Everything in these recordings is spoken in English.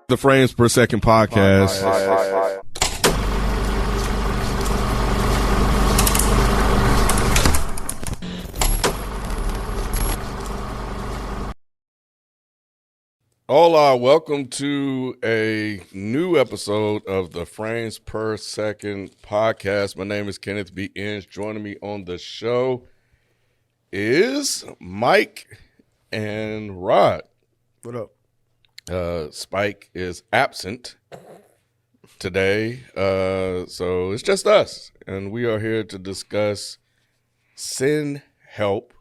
The Frames Per Second podcast. Hola, welcome to a new episode of the Frames Per Second podcast. My name is Kenneth B. Inge. Joining me on the show is Mike and Rod. What up? Spike is absent today, so it's just us, and we are here to discuss Sin Help,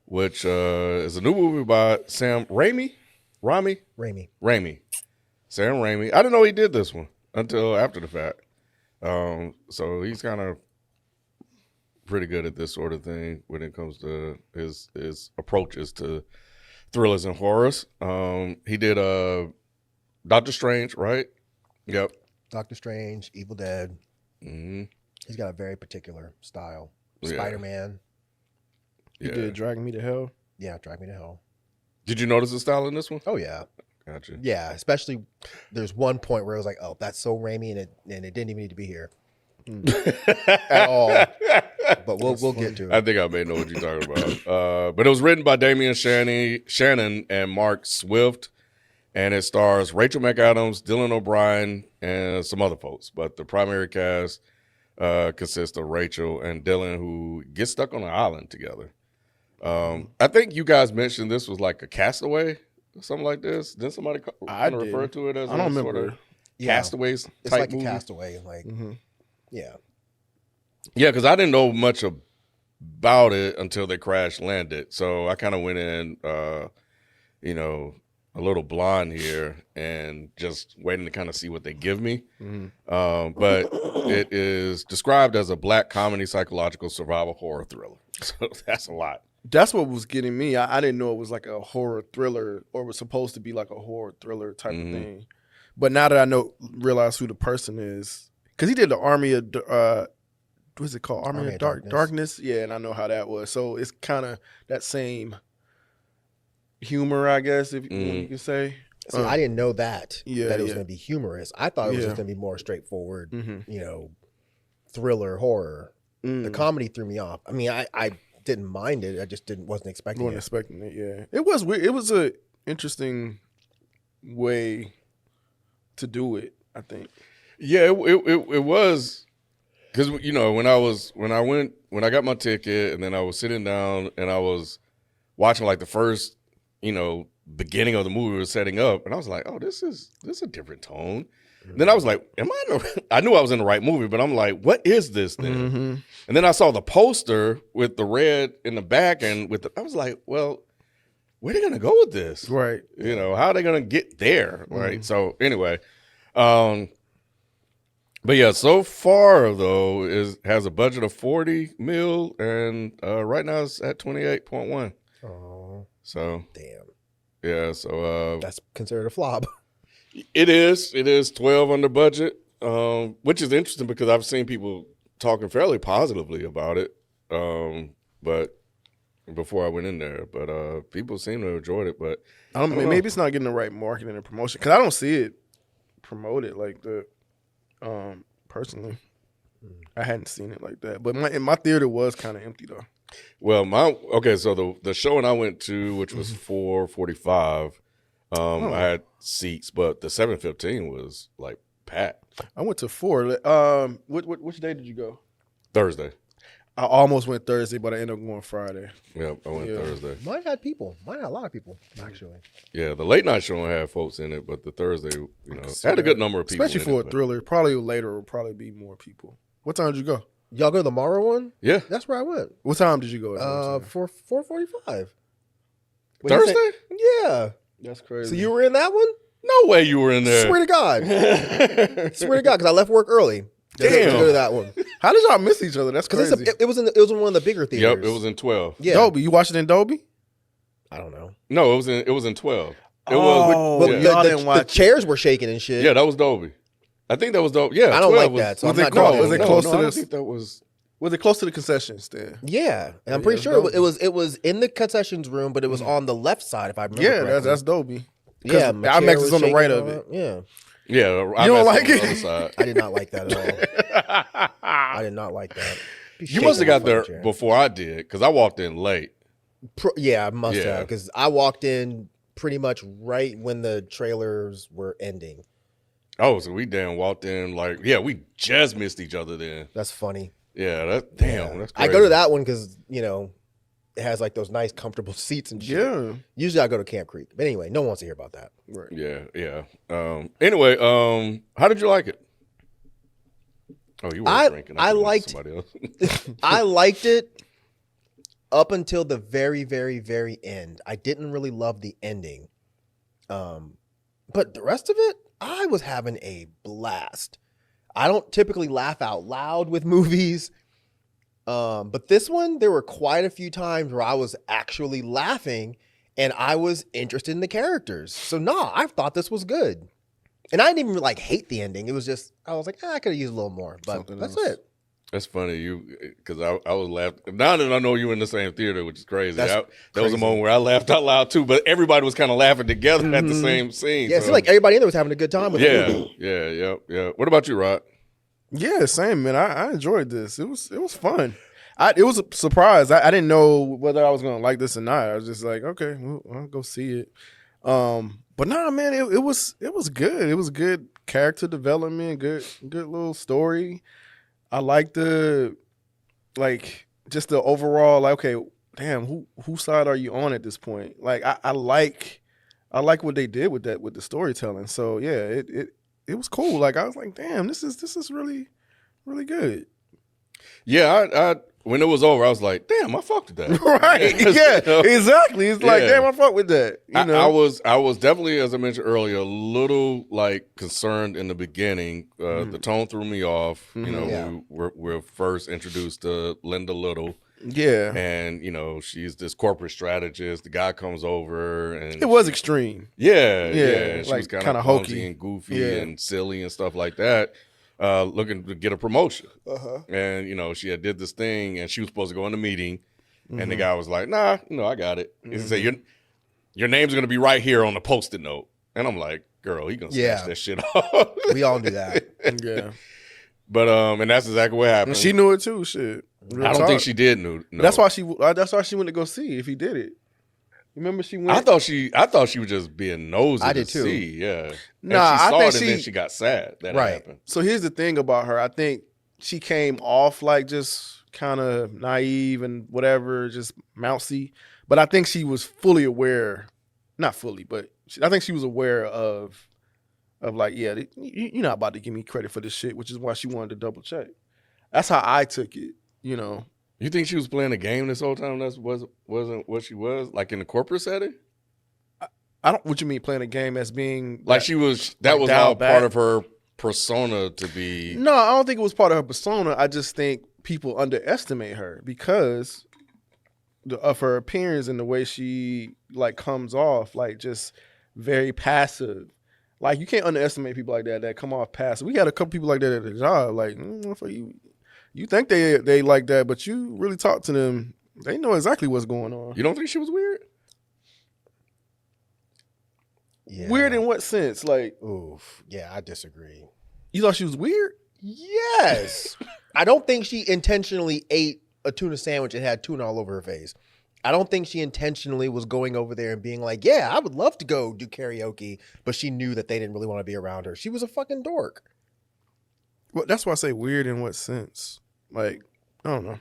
which is a new movie by Sam Raimi. Raimi. Sam Raimi. I didn't know he did this one until after the fact. So he's kind of pretty good at this sort of thing when it comes to his approaches to thrillers and horrors. He did Doctor Strange, right? Yep. Doctor Strange, Evil Dead. Mm-hmm. He's got a very particular style. Yeah. Spider-Man. You did Drag Me to Hell? Yeah, Drag Me to Hell. Did you notice the style in this one? Oh, yeah. Gotcha. Yeah, especially there's one point where it was like, oh, that's so Raimi, and it didn't even need to be here. At all. But we'll get to it. I think I may know what you're talking about. But it was written by Damian Shannon and Mark Swift, and it stars Rachel McAdams, Dylan O'Brien, and some other folks. But the primary cast consists of Rachel and Dylan, who get stuck on an island together. I think you guys mentioned this was like a Castaway or something like this. Didn't somebody refer to it as I don't sort remember. of Castaways type It's like movie? a Castaway. Like, yeah. Yeah, because I didn't know much about it until they crash landed. So I kind of went in, a little blind here and just waiting to kind of see what they give me. But it is described as a black comedy psychological survival horror thriller. So that's a lot. That's what was getting me. I didn't know it was like a horror thriller or was supposed to be like a horror thriller type of thing. But now that I realize who the person is, because he did the Army of, what's it called? Army of Darkness. Yeah, and I know how that was. So it's kind of that same humor, I guess, if you could say. See, I didn't know that it was going to be humorous. I thought it was just going to be more straightforward, thriller, horror. The comedy threw me off. I mean, I didn't mind it. I just wasn't expecting it. Yeah. It was weird. It was a interesting way to do it, I think. Yeah, it was, because when I got my ticket and then I was sitting down and I was watching like the first beginning of the movie was setting up, and I was like, oh, this is a different tone. Then I was like, I knew I was in the right movie, but I'm like, what is this thing? And then I saw the poster with the red in the back, and I was like, well, where are they gonna go with this? Right. How are they gonna get there? Right. So anyway, but yeah, so far though has a budget of $40 million, and right now it's at 28.1. Oh, so damn. Yeah, so that's considered a flop. It is 12 under budget, which is interesting because I've seen people talking fairly positively about it, but before I went in there, but people seem to have enjoyed it. But I don't know. Maybe it's not getting the right marketing and promotion, because I don't see it promoted like that. Personally, I hadn't seen it like that. But my theater was kind of empty though. Well, so the show I went to, which was 4:45. I had seats, but the 7:15 was like packed. I went to 4. Which day did you go? Thursday. I almost went Thursday, but I ended up going Friday. Yep, I went Thursday. Mine had people. Mine had a lot of people, actually. Yeah, the late night show had folks in it, but the Thursday, had a good number of people. Especially for a thriller. Probably later will probably be more people. What time did you go? Y'all go to the Morrow one? Yeah. That's where I went. What time did you go? For 4:45. Thursday? Yeah. That's crazy. So you were in that one? No way you were in there. Swear to God. Swear to God, because I left work early. Damn. To go to that one. How did y'all miss each other? That's crazy. Because it was in one of the bigger theaters. Yep, it was in 12. Yeah. Dolby. You watched it in Dolby? I don't know. No, it was in 12. It Oh, was. But y'all didn't watch the chairs were shaking and shit. Yeah, that was Dolby. I think that was Dolby. Yeah, I don't 12 like that. So was I'm it not close? doing Was it it. close to I don't this? think that was. Was it close to the concession stand? Yeah, and I'm Yeah, pretty it's sure Dolby. it was in the concessions room, but it was on the left side, if I remember Yeah, correctly. that's Dolby. Yeah, IMAX is on the right of it. Yeah. Yeah, you don't like it? I did not like that at all. I did not like that. You must have got there before I did, because I walked in late. Yeah, I must have, because I walked in pretty much right when the trailers were ending. Oh, so we walked in like, we just missed each other then. That's funny. Yeah, that's crazy. I go to that one because, it has like those nice comfortable seats and shit. Yeah. Usually I go to Camp Creek. But anyway, no one wants to hear about that. Right. Yeah. Anyway, how did you like it? Oh, you were drinking. I liked somebody else. I liked it up until the very, very, very end. I didn't really love the ending. But the rest of it, I was having a blast. I don't typically laugh out loud with movies. But this one, there were quite a few times where I was actually laughing and I was interested in the characters. So I thought this was good. And I didn't even hate the ending. It was just, I was like, I could have used a little more, but that's it. That's funny, because I was laughing. Now that I know you in the same theater, which is crazy. That was a moment where I laughed out loud too, but everybody was kind of laughing together at the same scene. Yeah, it seemed like everybody in there was having a good time with the movie. Yeah. What about you, Rod? Yeah, same, man. I enjoyed this. It was fun. It was a surprise. I didn't know whether I was gonna like this or not. I was just like, okay, well, I'll go see it. But man, it was good. It was good character development, good little story. I like just the overall, okay, damn, whose side are you on at this point? I like what they did with the storytelling. So yeah, it was cool. I was like, damn, this is really, really good. Yeah, I when it was over, I was like, damn, I fucked with that. Right. Yeah, exactly. It's like, damn, I fucked with that. I was definitely, as I mentioned earlier, a little concerned in the beginning. The tone threw me off. We're first introduced to Linda Little. Yeah. And, she's this corporate strategist. The guy comes over and it was extreme. Yeah. She was kind of hokey and goofy and silly and stuff like that. Looking to get a promotion. And, she had did this thing and she was supposed to go in a meeting and the guy was like, nah, I got it. He said, your name's going to be right here on the Post-it note. And I'm like, girl, he going to snatch that shit off. We all do that. Yeah. But, and that's exactly what happened. And she knew it too, shit. I don't think she did know. That's why she went to go see if he did it. Remember she went? I thought she was just being nosy. I did too. See, yeah. Nah, and she saw I think it and then she got sad that it happened. So here's the thing about her. I think she came off just kind of naive and whatever, just mousy. But I think she was fully aware, not fully, but I think she was aware of you're not about to give me credit for this shit, which is why she wanted to double check. That's how I took it, You think she was playing a game this whole time? That wasn't what she was, in the corporate setting? I don't. What you mean playing a game as being she was? That was all part of her persona to be. No, I don't think it was part of her persona. I just think people underestimate her because of her appearance and the way she comes off, just very passive. You can't underestimate people like that come off passive. We had a couple people like that at the job. For you. You think they like that, but you really talk to them, they know exactly what's going on. You don't think she was weird? Yeah. Weird in what sense? Oof. Yeah, I disagree. You thought she was weird? Yes. I don't think she intentionally ate a tuna sandwich and had tuna all over her face. I don't think she intentionally was going over there and being like, yeah, I would love to go do karaoke, but she knew that they didn't really want to be around her. She was a fucking dork. Well, that's why I say weird in what sense? I don't know.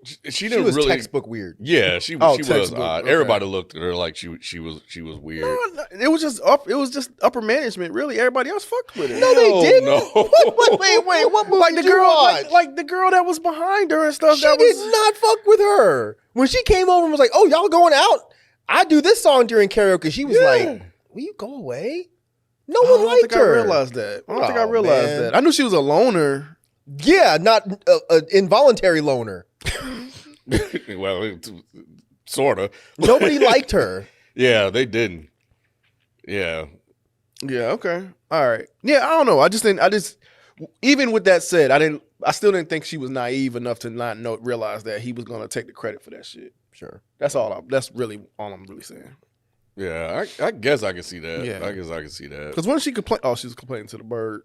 She didn't was really textbook weird. Yeah, she was odd. Okay. Everybody looked at her like she was weird. No, it was just upper management. Really, everybody else fucked with her. No, they didn't. No. Wait. What movie the girl, like the girl that was behind her and stuff. She did not fuck with her when she came over and was like, "Oh, y'all going out? I do this song during karaoke." She was like, "Will you go away?" No one liked her. I realized that. I don't think I realized that. I knew she was a loner. Yeah, not an involuntary loner. Well, sort of. Nobody liked her. Yeah, they didn't. Yeah. Yeah, okay. All right. Yeah, I don't know. Even with that said, I still didn't think she was naive enough to not realize that he was going to take the credit for that shit. Sure. That's really all I'm really saying. Yeah, I guess I can see that. Yeah. I guess I can see that. Because when she complained, she was complaining to the bird.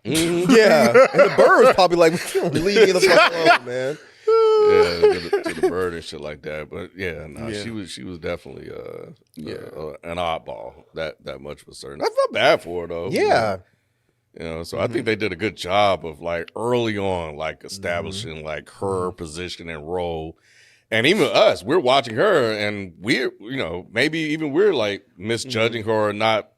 Mm-hmm. Yeah, and the bird was probably like, "Leave me the fuck alone, man." Yeah, to the bird and shit like that. But yeah, she was definitely an oddball. That much for certain. I felt bad for her though. Yeah. So I think they did a good job of like early on, like establishing like her position and role. And even us, we're watching her and we're, maybe even we're like misjudging her or not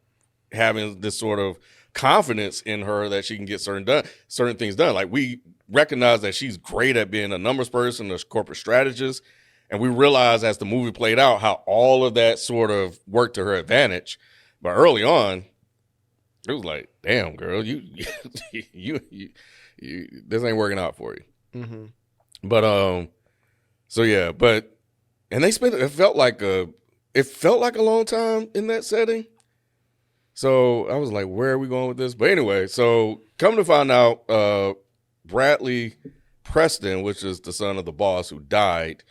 having this sort of confidence in her that she can get certain things done. Like we recognize that she's great at being a numbers person, a corporate strategist. And we realize as the movie played out how all of that sort of worked to her advantage. But early on, it was like, damn, girl, you this ain't working out for you. Mm-hmm. But so yeah, and it felt like a long time in that setting. So I was like, where are we going with this? But anyway, so come to find out, Bradley Preston, which is the son of the boss who died,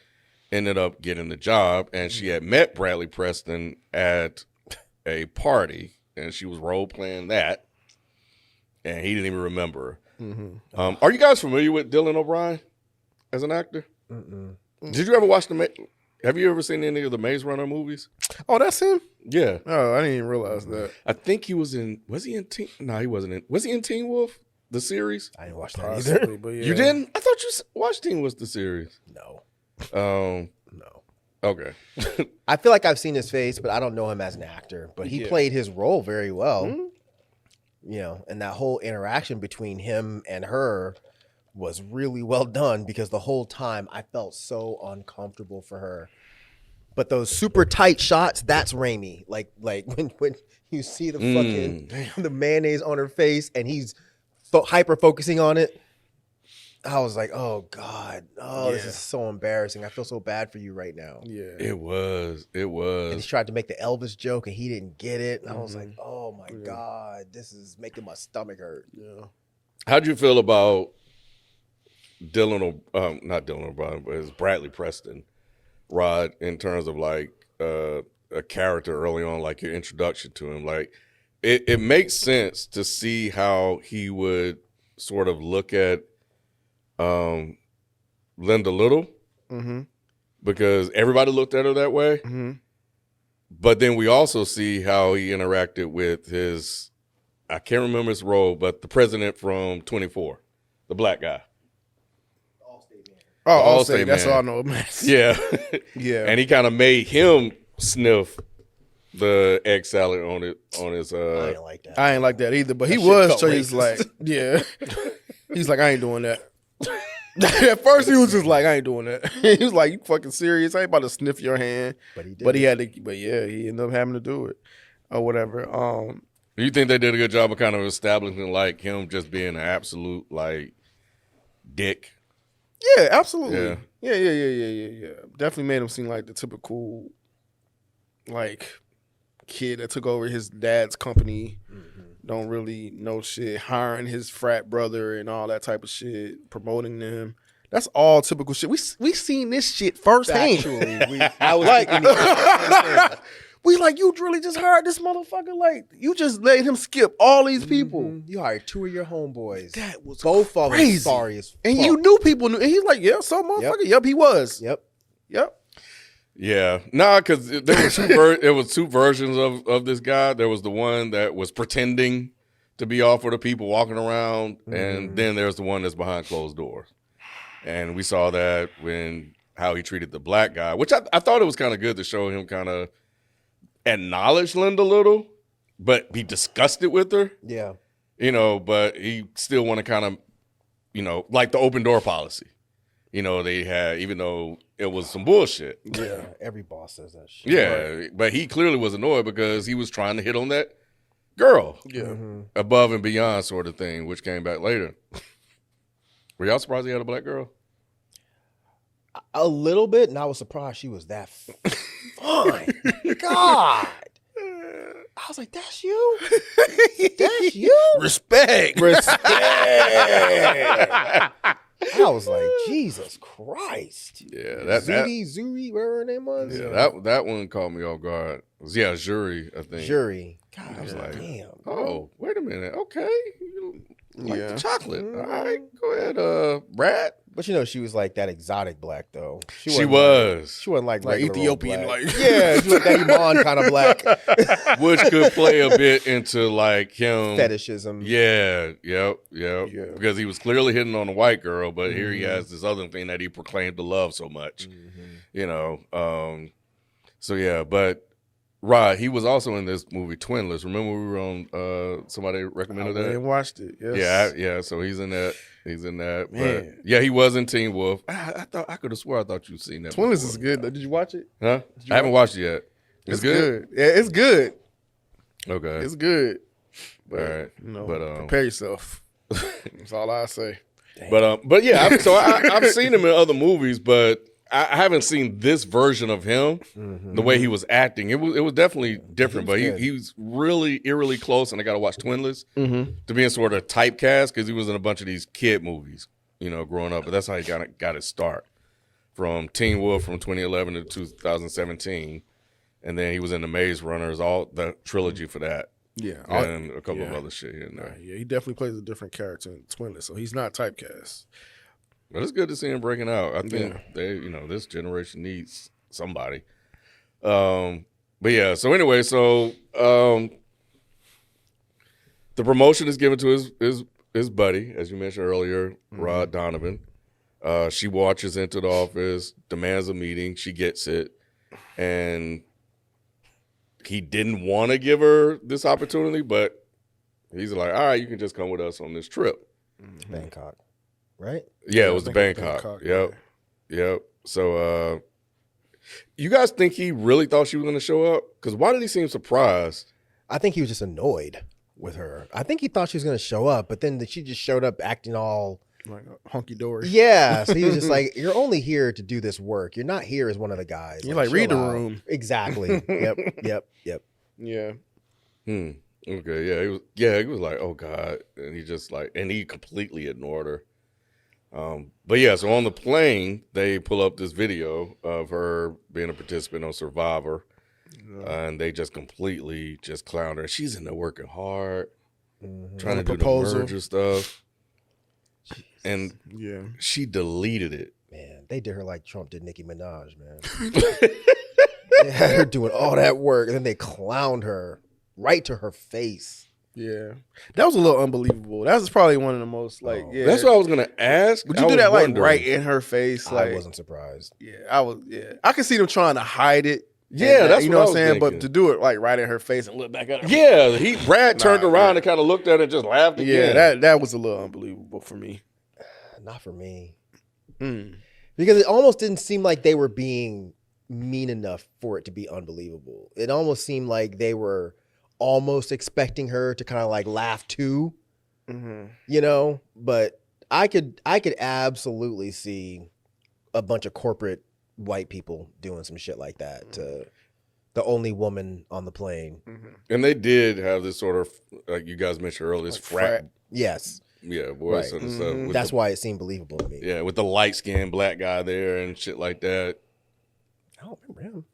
ended up getting the job, and she had met Bradley Preston at a party, and she was role playing that, and he didn't even remember her. Mm-hmm. Are you guys familiar with Dylan O'Brien as an actor? Mm-mm. Did you ever watch have you ever seen any of the Maze Runner movies? Oh, that's him? Yeah. Oh, I didn't even realize that. I think he was in No, he wasn't in. Was he in Teen Wolf, the series? I didn't watch that either. But yeah. You didn't? I thought you watched Teen Wolf, the series. No. No. Okay. I feel like I've seen his face, but I don't know him as an actor. But he played his role very well. Mm-hmm. And that whole interaction between him and her was really well done because the whole time I felt so uncomfortable for her. But those super tight shots, that's Raimi. Like when you see the fucking the mayonnaise on her face and he's hyper focusing on it, I was like, oh God, this is so embarrassing. I feel so bad for you right now. Yeah, it was. And he tried to make the Elvis joke and he didn't get it. And I was like, oh my God, this is making my stomach hurt. Yeah. How'd you feel about not Dylan O'Brien, but it's Bradley Preston, Rod, in terms of like a character early on, like your introduction to him? Like it makes sense to see how he would sort of look at Linda Little, because everybody looked at her that way. Mm-hmm. But then we also see how he interacted with his, I can't remember his role, but the president from 24, the black guy. Oh, Allstate, that's all I know. Yeah. Yeah. And he kind of made him sniff the egg salad on his. I ain't like that. I ain't like that either. But he was. So he's like, yeah. He's like, I ain't doing that. At first, he was just like, I ain't doing that. He was like, you fucking serious? I ain't about to sniff your hand. But he did. But he had to. But yeah, he ended up having to do it or whatever. Do you think they did a good job of kind of establishing like him just being an absolute like dick? Yeah, absolutely. Yeah. Definitely made him seem like the typical like kid that took over his dad's company. Don't really know shit, hiring his frat brother and all that type of shit, promoting them. That's all typical shit. We seen this shit firsthand. Actually, I was like, we like, you really just hired this motherfucker? Like, you just let him skip all these people. You hired 2 of your homeboys. That was both of them crazy. sorry as fuck. And you knew people knew. And he's like, yeah, so motherfucker. Yep, he was. Yep. Yeah, because there were two versions of this guy. There was the one that was pretending to be all for the people walking around, and then there's the one that's behind closed doors. And we saw that when how he treated the black guy, which I thought it was kind of good to show him kind of acknowledge Linda Little, but be disgusted with her. Yeah. But he still want to kind of, like the open door policy. They had, even though it was some bullshit. Yeah, every boss says that shit. Yeah, but he clearly was annoyed because he was trying to hit on that girl. Yeah. Above and beyond sort of thing, which came back later. Were y'all surprised he had a black girl? A little bit, and I was surprised she was that fine. God. I was like, that's you? That's you? Respect. I was like, Jesus Christ. Yeah, Zuri, whatever her name was. Yeah, that one caught me off guard. Yeah, Zuri, I think. Zuri. God, I was like, damn. oh, wait a minute. Okay. You like the chocolate. Mm-hmm. All right, go ahead, Brad. But she was like that exotic black though. She was. She wasn't like Ethiopian, black. like yeah, she was like that Iman kind of black. Which could play a bit into like him fetishism. Yeah, yep. Because he was clearly hitting on a white girl, but here he has this other thing that he proclaimed to love so much. You know. So yeah, but Rod, he was also in this movie Twinless. Remember we were on somebody recommended that? I didn't watched it. Yes. Yeah, so he's in that. He's in that. Man. But yeah, he was in Teen Wolf. I could have swore I thought you'd seen that. Twinless is good though. Did you watch it? Huh? I haven't watched it yet. It's good. Yeah, it's good. Okay. It's good. But, all right. Prepare yourself. That's all I say. But yeah, I've seen him in other movies, but I haven't seen this version of him, the way he was acting. It was definitely different, but he was really eerily close, and I got to watch Twinless to being sort of typecast because he was in a bunch of these kid movies, you know, growing up. But that's how he got his start, from Teen Wolf from 2011 to 2017, and then he was in The Maze Runners, all the trilogy for that. Yeah, and a couple of other shit in there. Yeah, he definitely plays a different character in Twinless, so he's not typecast. But it's good to see him breaking out. I think this generation needs somebody. But yeah, so anyway, the promotion is given to his buddy, as you mentioned earlier, Rod Donovan. She watches into the office, demands a meeting, she gets it, and he didn't want to give her this opportunity, but he's like, all right, you can just come with us on this trip. Bangkok. Right? Yeah, it was the Bangkok. Yep. So, you guys think he really thought she was going to show up? Because why did he seem surprised? I think he was just annoyed with her. I think he thought she was going to show up, but then she just showed up acting all like hunky dory. Yeah, so he was just like, "You're only here to do this work. You're not here as one of the guys." You're like read the room. Exactly. Yep. Yeah. Okay. Yeah. He was like, "Oh God," and he just like, and he completely ignored her. But yeah, so on the plane, they pull up this video of her being a participant on Survivor, and they just completely just clown her. She's in there working hard, trying to do the merger stuff, and she deleted it. Man, they did her like Trump did Nicki Minaj, man. They had her doing all that work, and then they clowned her right to her face. Yeah, that was a little unbelievable. That was probably one of the most That's what I was gonna ask. Would you do that like right in her face? I wasn't surprised. Yeah, I was. Yeah, I could see them trying to hide it. Yeah, that's you know what I'm saying. Thinking. But to do it like right in her face and look back at her. Yeah, Brad turned around and kind of looked at her and just laughed again. Yeah, that was a little unbelievable for me. Not for me, because it almost didn't seem like they were being mean enough for it to be unbelievable. It almost seemed like they were almost expecting her to kind of like laugh too, you know. But I could absolutely see a bunch of corporate white people doing some shit like that to the only woman on the plane. And they did have this sort of, like you guys mentioned earlier, this frat. Yes. Yeah, boys and stuff. That's why it seemed believable to me. Yeah, with the light-skinned black guy there and shit like that. I don't remember him.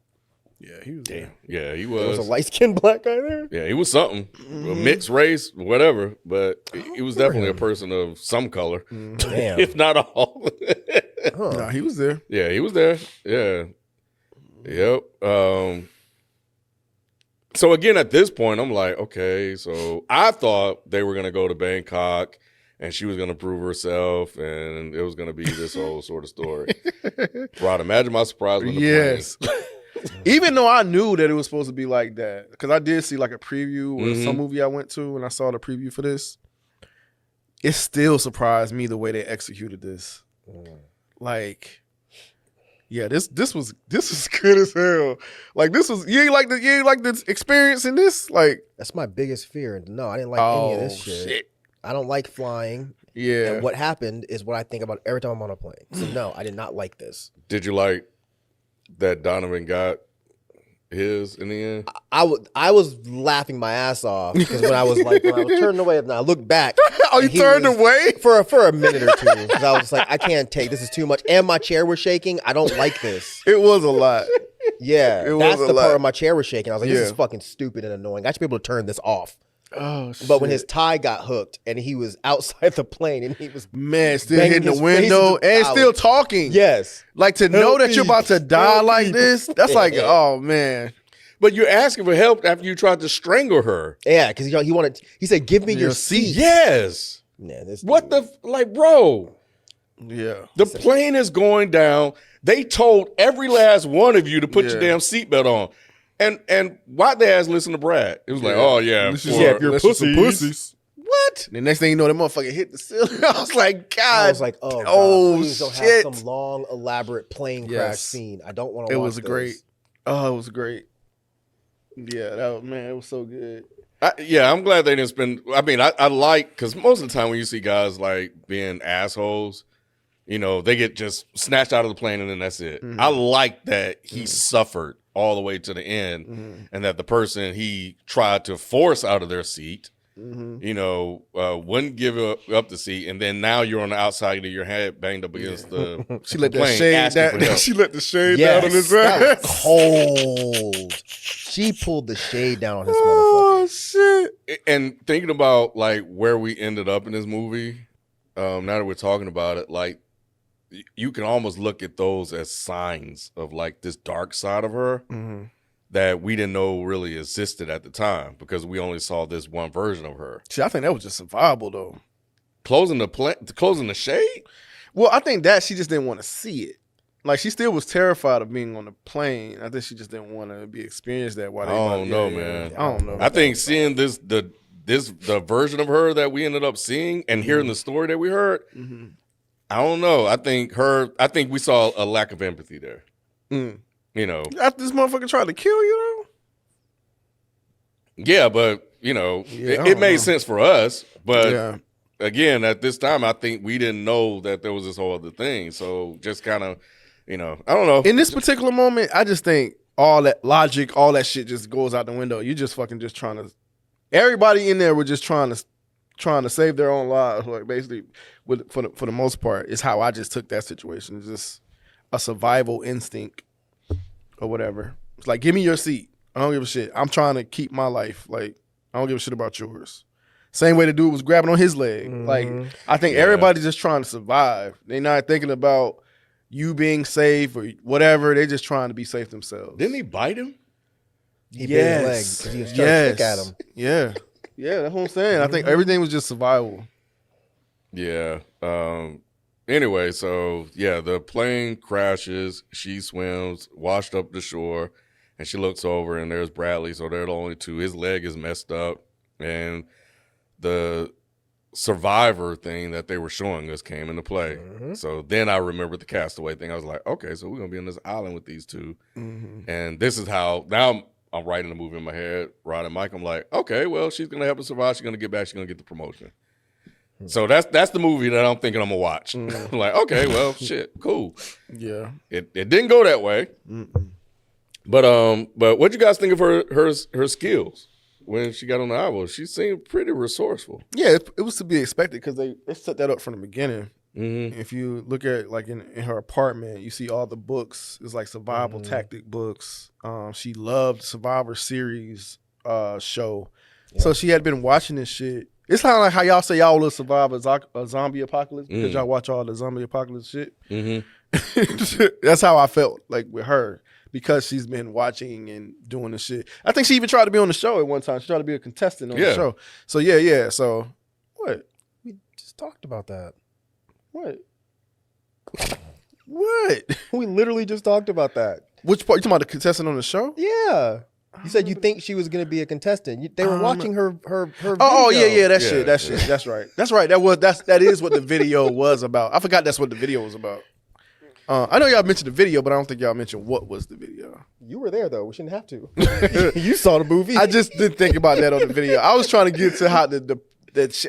Yeah, he was there. Yeah, he was. There was a light-skinned black guy there? Yeah, he was something. A mixed race, whatever. But he was definitely a person of some color. Damn. If not all. No, he was there. Yeah, he was there. Yeah. Yep. So again, at this point, I'm like, okay, so I thought they were going to go to Bangkok and she was going to prove herself and it was going to be this whole sort of story. Rod, imagine my surprise when the plane. Even though I knew that it was supposed to be like that, because I did see like a preview with some movie I went to and I saw the preview for this. It still surprised me the way they executed this. Like, yeah, this was good as hell. Like this was you ain't like the experience in this. Like that's my biggest fear. No, I didn't like any of this shit. I don't like flying. Yeah. And what happened is what I think about every time I'm on a plane. So no, I did not like this. Did you like that Donovan got his in the end? I was laughing my ass off because when I was turning away and I looked back. Oh, you turned away? For a minute or two. Because I was just like, I can't take this. Is too much. And my chair was shaking. I don't like this. It was a lot. Yeah. That's the part where my chair was shaking. I was like, this is Yeah. fucking stupid and annoying. I should be able to turn this off. Oh, shit. But when his tie got hooked and he was outside the plane and he was still banging hitting the his window face and out. still talking. Yes. Like to know that you're about to die Help like me. this, that's like, oh man. But you're asking for help after you tried to strangle her. Yeah, because he said, give me your seat. Yes. Yeah, What bro? Yeah. The plane is going down. They told every last one of you to put your Yeah. damn seatbelt on. And why they ass listen to Brad? It was like, oh yeah, This for- is- if you're listen to pussies. What? The next thing you know, that motherfucker hit the ceiling. I was like, God. I was like, oh, God, Oh, please don't shit. have some long, elaborate plane crash Yes. scene. I don't want to It watch was this. great. Oh, it was great. Yeah, it was so good. I'm glad they didn't spend. I mean, I like, because most of the time when you see guys like being assholes, you know, they get just snatched out of the plane and then that's it. Mhm. I like that he suffered all the way to the end, and that the person he tried to force out of their seat, you know, wouldn't give up the seat, and then now you're on the outside of your head banged up against the She let that plane shade asking for down. help. She let the shade Yes, down on his that ass. was cold. She pulled the shade down on this motherfucker. Oh shit. And thinking about like where we ended up in this movie, now that we're talking about it, like you can almost look at those as signs of like this dark side of her that we didn't know really existed at the time because we only saw this one version of her. See, I think that was just survivable though. Closing the shade? Well, I think that she just didn't want to see it. Like she still was terrified of being on the plane. I think she just didn't want to be experienced that. I don't know, man. I don't know. I think seeing the version of her that we ended up seeing and hearing the story that we heard, I don't know. I think we saw a lack of empathy there. You know. After this motherfucker tried to kill you Yeah, but you know, Yeah, it made sense for us. But Yeah. again, at this time, I think we didn't know that there was this whole other thing. So just kind of, you know, I don't know. In this particular moment, I just think all that logic, all that shit just goes out the window. You just fucking just trying to. Everybody in there were just trying to save their own lives. Like basically, for the most part, is how I just took that situation. It's just a survival instinct or whatever. It's like, give me your seat. I don't give a shit. I'm trying to keep my life. Like I don't give a shit about yours. Same way the dude was grabbing on his leg. Like I think everybody's just trying to survive. They're not thinking about you being safe or whatever. They're just trying to be safe themselves. Didn't he bite him? He bit his leg because he was trying to stick at him. Yeah. Yeah, that's what I'm saying. I think everything was just survival. Yeah. Anyway, so yeah, the plane crashes. She swims, washed up the shore, and she looks over, and there's Bradley. So they're the only two. His leg is messed up, and the survivor thing that they were showing us came into play. So then I remembered the castaway thing. I was like, okay, so we're gonna be on this island with these two, and this is how now. I'm writing the movie in my head. Rod and Mike, I'm like, okay, well, she's gonna help us survive. She's gonna get back. She's gonna get the promotion. So that's the movie that I'm thinking I'm gonna watch. Like, okay, well, shit, cool. Yeah. It didn't go that way. But what you guys think of her skills when she got on the album? She seemed pretty resourceful. Yeah, it was to be expected because they set that up from the beginning. If you look at like in her apartment, you see all the books. It's like survival tactic books. She loved Survivor show. Yeah. So she had been watching this shit. It's kind of like how y'all say y'all will survive a zombie apocalypse because y'all watch all the zombie apocalypse shit. That's how I felt like with her because she's been watching and doing the shit. I think she even tried to be on the show at one time. She tried to be a contestant on the show. So yeah. So what? We just talked about that. What? What? We literally just talked about that. Which part? You talking about the contestant on the show? Yeah. You said you think she was going to be a contestant. They were watching her video. Oh yeah, that shit. That's right. That is what the video was about. I forgot that's what the video was about. I know y'all mentioned the video, but I don't think y'all mentioned what was the video. You were there though. We shouldn't have to. You saw the movie. I just didn't think about that on the video. I was trying to get to how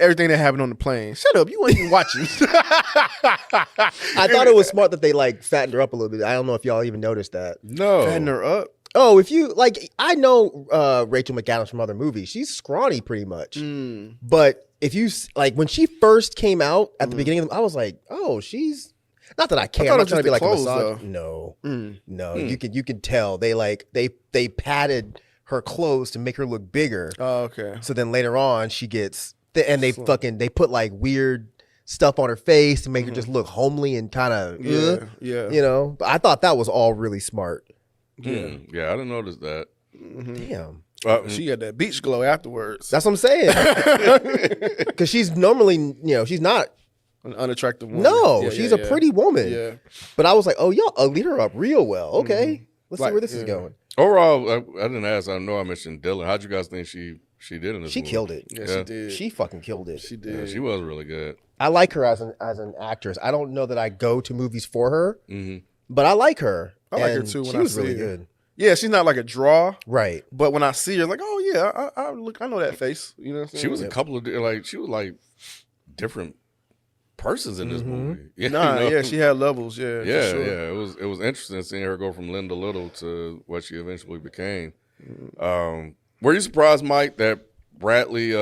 everything that happened on the plane. Shut up, you weren't even watching. I thought it was smart that they like fattened her up a little bit. I don't know if y'all even noticed that. No. Fattened her up? Oh, if you like, I know Rachel McAdams from other movies. She's scrawny pretty much. But if you like, when she first came out at the beginning, I was like, oh, she's not that I care. I'm not trying to be like clothes, a massage. No, no, you could tell they padded her clothes to make her look bigger. Oh, okay. So then later on, she gets and they put like weird stuff on her face to make her just look homely and kind of you know. But I thought that was all really smart. Yeah, I didn't notice that. Damn. She got that beach glow afterwards. That's what I'm saying. Because she's normally, you know, she's not an unattractive woman. No, she's a pretty woman. Yeah. But I was like, oh, y'all uglied her up real well. Okay. Let's see where this is going. Overall, I didn't ask. I know I mentioned Dylan. How'd you guys think she did in this movie? She killed it. Yeah, she did. She fucking killed it. She did. Yeah, she was really good. I like her as an actress. I don't know that I go to movies for her, but I like her. I like her too when she I was see really her. good. Yeah, she's not like a draw. Right. But when I see her, like, oh yeah, I know that face. You know what I'm saying? She was a couple of she was like different persons in this movie. Yeah, yeah, she had levels. Yeah, yeah, sure. yeah. It was interesting seeing her go from Linda Little to what she eventually became. Were you surprised, Mike, that Bradley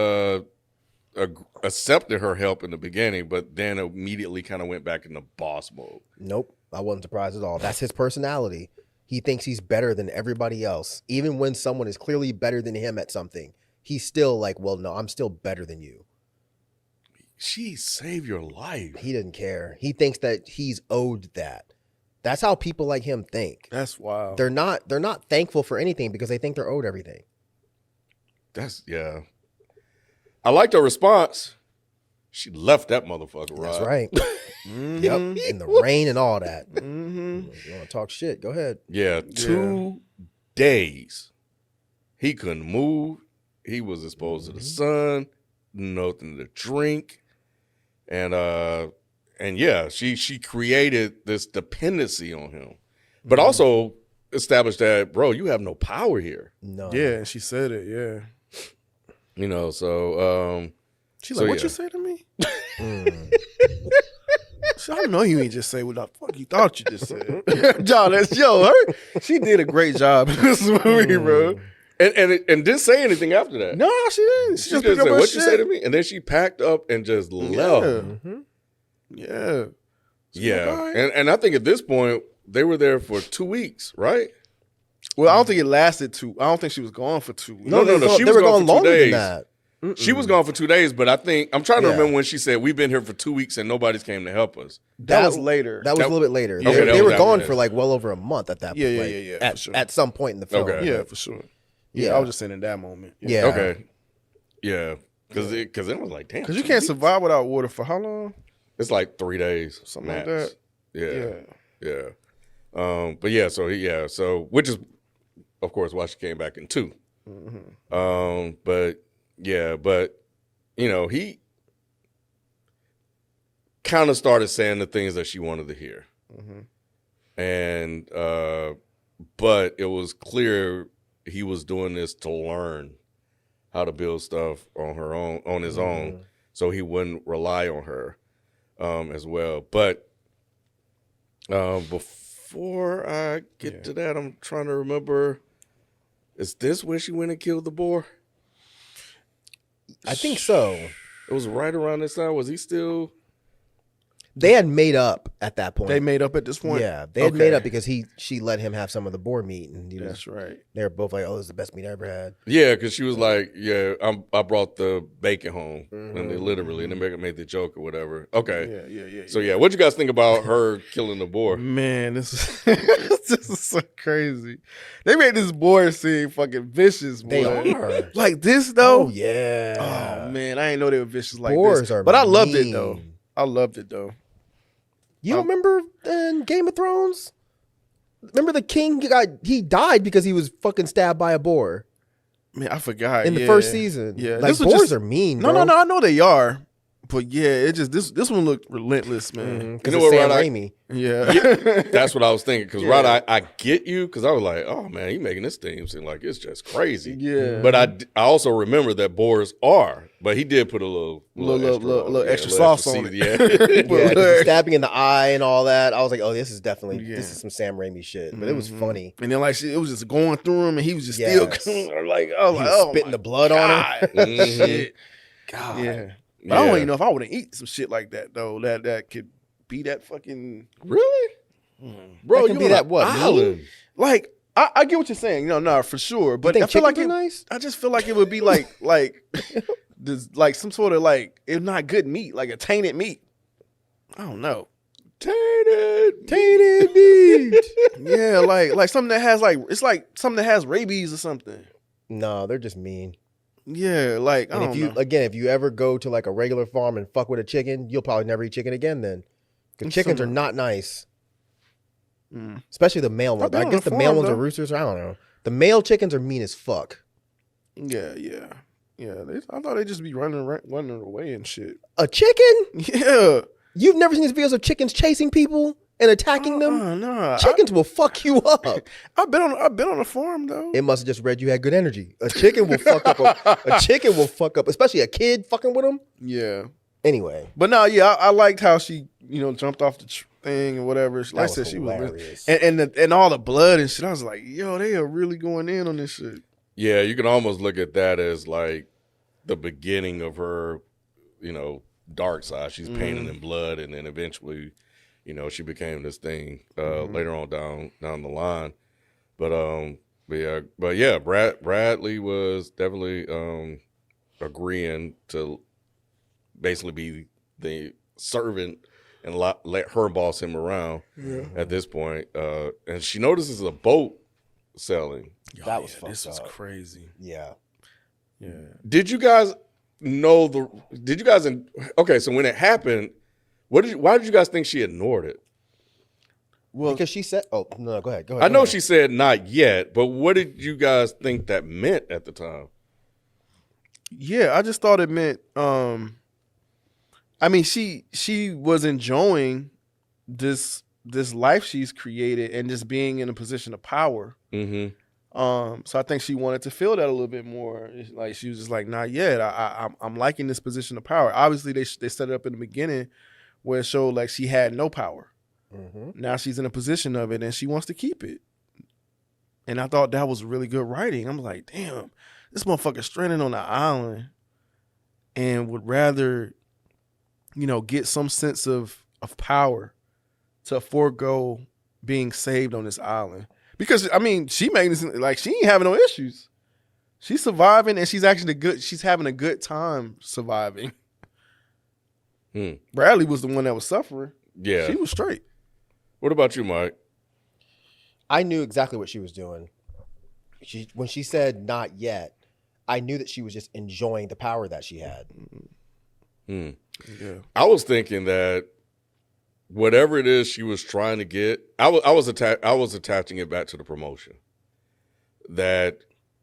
accepted her help in the beginning, but then immediately kind of went back into boss mode? Nope, I wasn't surprised at all. That's his personality. He thinks he's better than everybody else. Even when someone is clearly better than him at something, he's still like, well, no, I'm still better than you. She saved your life. He didn't care. He thinks that he's owed that. That's how people like him think. That's wild. They're not thankful for anything because they think they're owed everything. I liked her response. She left that motherfucker. That's right. Yep. In the rain and all that. You want to talk shit? Go ahead. Yeah. 2 days. He couldn't move. He was exposed to the sun. Nothing to drink. And yeah, she created this dependency on him, but also established that, bro, you have no power here. No. Yeah, she said it. Yeah. You know, so she's like, what you say to me? So I know you ain't just say what the fuck you thought you just said. She did a great job in this movie, bro. And didn't say anything after that. No, she didn't. She just said, up her what shit. You say to me? And then she packed up and just left. Yeah. Yeah. And I think at this point, they were there for 2 weeks, right? Well, I don't think it lasted I don't think she was gone for 2 weeks. No. She was gone for 2 longer days. than that. She was gone for 2 days, but I'm trying to remember when she said, we've been here for 2 weeks and nobody's came to help us. That was later. That was a little bit later. Okay, they were gone for like well over a month at that point. Yeah. At, sure. at some point in the film. Okay. Yeah, for sure. Yeah, I was just saying in that moment. Yeah. Okay. Yeah. Because it was like, damn. Because you can't survive without water for how long? It's like 3 days. Something max. like that. Yeah. But yeah, so which is, of course, why she came back in 2. But you know, he kind of started saying the things that she wanted to hear. And but it was clear he was doing this to learn how to build stuff on his own, so he wouldn't rely on her as well. But before I get to that, I'm trying to remember, is this where she went and killed the boar? I think so. It was right around this time. Was he still? They had made up at that point. They made up at this point? Yeah, they had made up because she let him have some of the boar meat, and that's right. They were both like, "Oh, this is the best meat I ever had." Yeah, because she was like, "Yeah, I brought the bacon home," and they literally, and they made the joke or whatever. Okay, yeah. So what you guys think about her killing the boar? Man, this is so crazy. They made this boar seem fucking vicious. Boy. They are like this though. Oh yeah. Oh man, I didn't know they were vicious like Boars this. are but I loved mean. it though. I loved it though. You remember in Game of Thrones? Remember the king he died because he was fucking stabbed by a boar. Man, I forgot. In the first season. Yeah. Like, boars are mean, bro. No, I know they are. But yeah, it just this one looked relentless, man. Because it's Sam Raimi. Yeah. That's what I was thinking. Because Rod, I get you. Because I was like, oh man, he making this thing seem like it's just crazy. Yeah. But I also remember that Boars are. But he did put a little extra sauce on it. Yeah, stabbing in the eye and all that. I was like, oh, this is some Sam Raimi shit. But it was funny. And then it was just going through him, and he was just still spitting the blood on him. Shit. God. Yeah. But I don't even know if I would have eaten some shit like that though. That could be that fucking really, bro. That can be that what island? Like I get what you're saying. No, for sure. But I feel like nice. I just feel like it would be like this, like some sort of like it's not good meat, like a tainted meat. I don't know. Tainted meat. Yeah, like something that has it's like something that has rabies or something. No, they're just mean. Yeah, like I don't know. If you ever go to like a regular farm and fuck with a chicken, you'll probably never eat chicken again then. Because chickens are not nice. Especially the male ones. I guess the male ones are roosters. I don't know. The male chickens are mean as fuck. Yeah. I thought they'd just be running away and shit. A chicken? Yeah. You've never seen these videos of chickens chasing people and attacking them? No. Chickens will fuck you up. I've been on a farm though. It must have just read you had good energy. A chicken will fuck up. A chicken will fuck up, especially a kid fucking with them. Yeah. Anyway, but no, yeah, I liked how she, jumped off the thing and whatever. Like I said, she was, and all the blood and shit. I was like, yo, they are really going in on this shit. Yeah, you can almost look at that as like the beginning of her, dark side. She's painted in blood, and then eventually, she became this thing later on down the line. But yeah, Bradley was definitely agreeing to basically be the servant and let her boss him around at this point. And she notices a boat sailing. That was fucked up. This was crazy. Yeah. Did you guys know okay, so when it happened, why did you guys think she ignored it? Well, because she said, "Oh no, go ahead." I know she said not yet, but what did you guys think that meant at the time? Yeah, I just thought it meant. I mean, she was enjoying this life she's created and just being in a position of power. Mm-hmm. So I think she wanted to feel that a little bit more. Like she was just like, not yet. I'm liking this position of power. Obviously, they set it up in the beginning where it showed like she had no power. Mm-hmm. Now she's in a position of it and she wants to keep it. And I thought that was really good writing. I'm like, damn, this motherfucker's stranded on the island and would rather, get some sense of power to forego being saved on this island. Because I mean, she made this like she ain't having no issues. She's surviving and she's having a good time surviving. Bradley was the one that was suffering. Yeah. She was straight. What about you, Mike? I knew exactly what she was doing. When she said not yet, I knew that she was just enjoying the power that she had. Yeah. I was thinking that whatever it is she was trying to get, I was attaching it back to the promotion. That,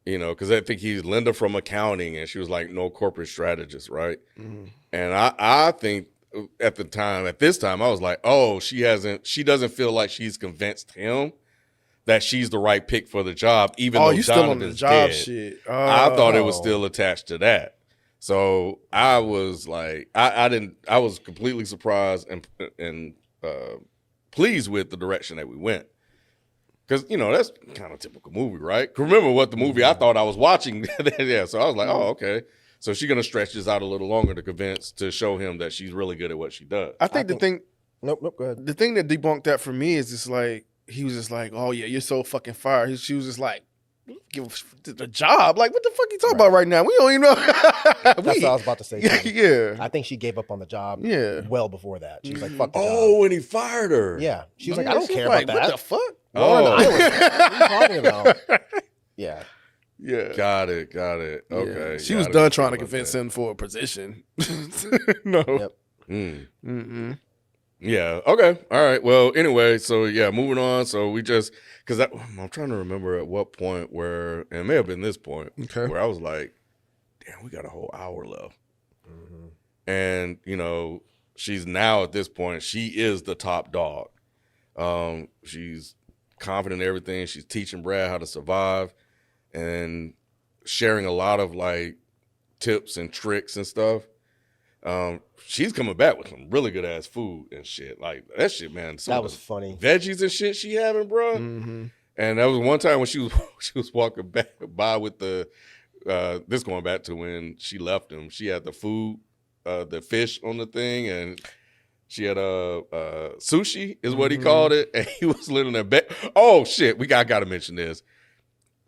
because I think he's Linda from accounting, and she was like, no corporate strategist, right? Mm-hmm. And I think at this time, I was like, oh, she doesn't feel like she's convinced him that she's the right pick for the job, even though you still on the job dead. Shit. I thought it was still attached to that. So I was like, I was completely surprised and pleased with the direction that we went. Because, that's kind of typical movie, right? Remember what the movie I thought I was watching. Yeah, so I was like, oh, okay. So she's going to stretch this out a little longer to show him that she's really good at what she does. I think the thing. Nope, go ahead. The thing that debunked that for me is just like, he was just like, oh, yeah, you're so fucking fired. She was just like, give the job. Like, what the fuck you talking about right now? We don't even know. That's what I was about to say. Yeah. I think she gave up on the job well before that. She was like, fuck the job. Oh, when he fired her. Yeah. She was like, I don't care about that. What the fuck? Oh. What are you talking about? Yeah. Yeah. Got it. Okay. Yeah. She was done trying to convince him for a position. No. Yep. Mm-mm. Yeah. Okay. All right. Well, anyway, so yeah, moving on. So we just, because I'm trying to remember at what point where, and it may have been this point, where I was like, damn, we got a whole hour left. Mm-hmm. And, she's now at this point, she is the top dog. She's confident in everything. She's teaching Brad how to survive and sharing a lot of like tips and tricks and stuff. She's coming back with some really good ass food and shit. Like that shit, man. That was funny. Veggies and shit she having, bro. Mm-hmm. And that was one time when she was walking by with the this going back to when she left him. She had the food, the fish on the thing, and she had sushi is what he called it, and he was living in bed. Oh shit, I gotta mention this.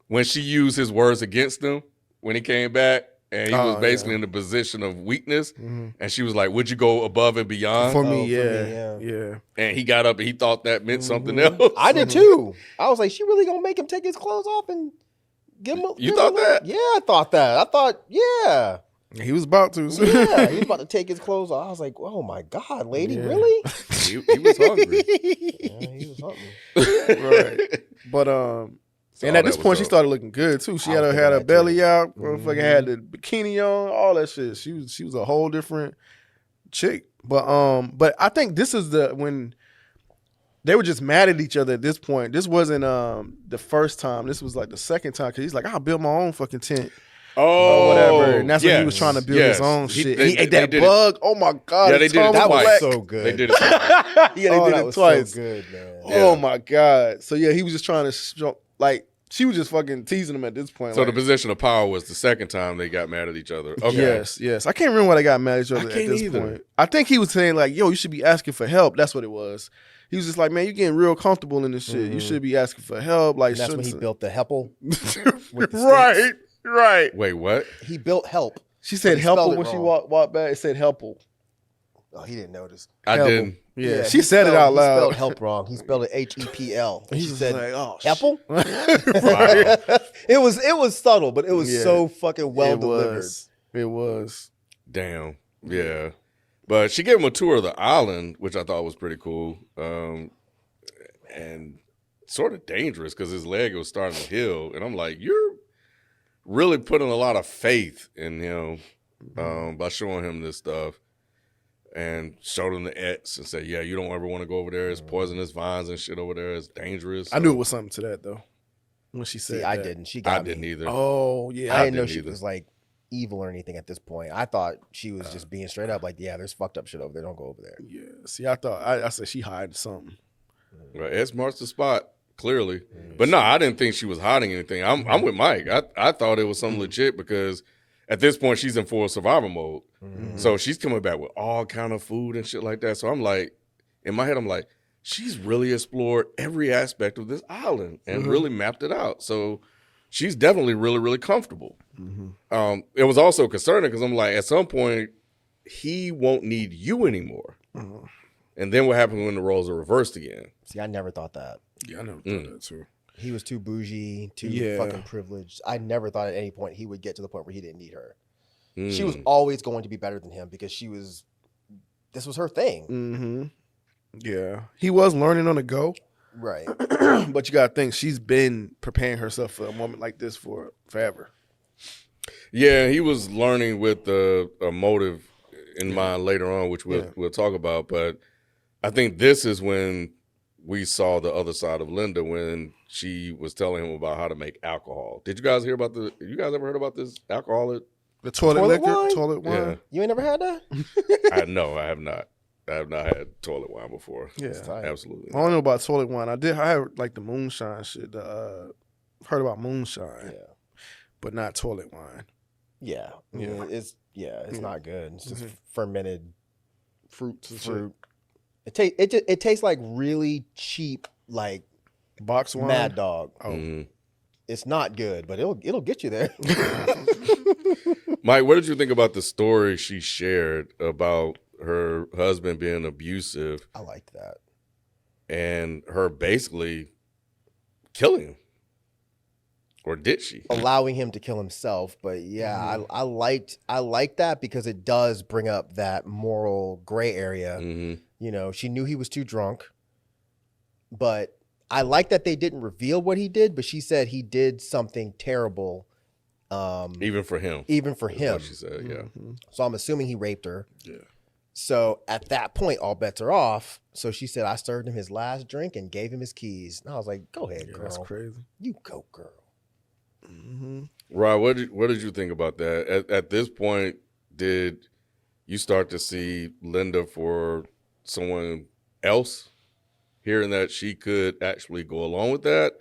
When she used his words against him when he came back, and he was basically in the position of weakness, and she was like, "Would you go above and beyond?" For me, yeah. And he got up and he thought that meant something else. I did too. I was like, she really gonna make him take his clothes off and give him? You thought that? Yeah, I thought that. I thought, yeah. He was about to. Yeah, he was about to take his clothes off. I was like, oh my God, lady, really? He was hungry. Yeah, he was hungry. Right. But and at this point, she started looking good too. She had her belly out, motherfucking had the bikini on, all that shit. She was a whole different chick. But I think this is when they were just mad at each other at this point. This wasn't the first time. This was like the second time because he's like, I'll build my own fucking tent. Or whatever. And that's when he was trying to build his own shit. He ate that bug. Oh my God. Yeah, they did it That twice. was so good. They did it twice. Yeah, they did it twice. So good, man. Oh my God. So yeah, he was just trying to like she was just fucking teasing him at this point. So like, the position of power was the second time they got mad at each other. Okay. Yes. I can't remember why they got mad at each other at this point. I think he was saying like, yo, you should be asking for help. That's what it was. He was just like, man, you're getting real comfortable in this shit. You should be asking for help. Like, And that's when he built the Heppel. Right. Wait, what? He built Help. She said Helpel when she walked back. It said Helpel. Oh, he didn't notice. I didn't. Yeah, she said it out loud. He spelled help wrong. He spelled it H-E-P-L. He said, like, "Oh, Heppel." Wow. It was subtle, but it was so fucking well delivered. It was. Damn. Yeah. But she gave him a tour of the island, which I thought was pretty cool. And sort of dangerous because his leg was starting to heal. And I'm like, you're really putting a lot of faith in him by showing him this stuff. And showed him the X and said, yeah, you don't ever want to go over there. It's poisonous vines and shit over there. It's dangerous. I knew it was something to that, though, when she said I that. didn't. She got I didn't either. Oh, yeah. I didn't know she was like evil or anything at this point. I thought she was just being straight up like, yeah, there's fucked up shit over there. Don't go over there. Yeah. See, I thought, I said she hiding something. Well, X marks the spot, clearly. But no, I didn't think she was hiding anything. I'm with Mike. I thought it was something legit because at this point she's in full survival mode. So she's coming back with all kind of food and shit like that. So I'm like, in my head, I'm like, she's really explored every aspect of this island and really mapped it out. So she's definitely really, really comfortable. It was also concerning because I'm like, at some point, he won't need you anymore. And then what happens when the roles are reversed again? See, I never thought that. Yeah, I never thought that too. He was too bougie, too fucking privileged. I never thought at any point he would get to the point where he didn't need her. She was always going to be better than him because this was her thing. Yeah. He was learning on the go. Right. But you got to think, she's been preparing herself for a moment like this for forever. Yeah, he was learning with a motive in mind later on, which we'll talk about. But I think this is when we saw the other side of Linda when she was telling him about how to make alcohol. Did you guys hear about you guys ever heard about this alcohol? The toilet liquor? Wine? Toilet wine? Yeah. You ain't never had that? No, I have not. I have not had toilet wine before. Yeah. Absolutely. I don't know about toilet wine. I had like the moonshine shit. Heard about moonshine. Yeah. But not toilet wine. Yeah. It's not good. It's just fermented Fruits and fruit. It tastes like really cheap, like box wine. Mad Dog. Oh. It's not good, but it'll get you there. Mike, what did you think about the story she shared about her husband being abusive? I liked that. And her basically killing him. Or did she? Allowing him to kill himself, but yeah, I liked that because it does bring up that moral gray area. You know, she knew he was too drunk, but I like that they didn't reveal what he did, but she said he did something terrible Even for him. Even for him. What she said, yeah. So I'm assuming he raped her. Yeah. So at that point, all bets are off. So she said, I served him his last drink and gave him his keys. And I was like, go ahead, girl. That's crazy. You go, girl. Right. What did you think about that? At this point, did you start to see Linda for someone else, hearing that she could actually go along with that?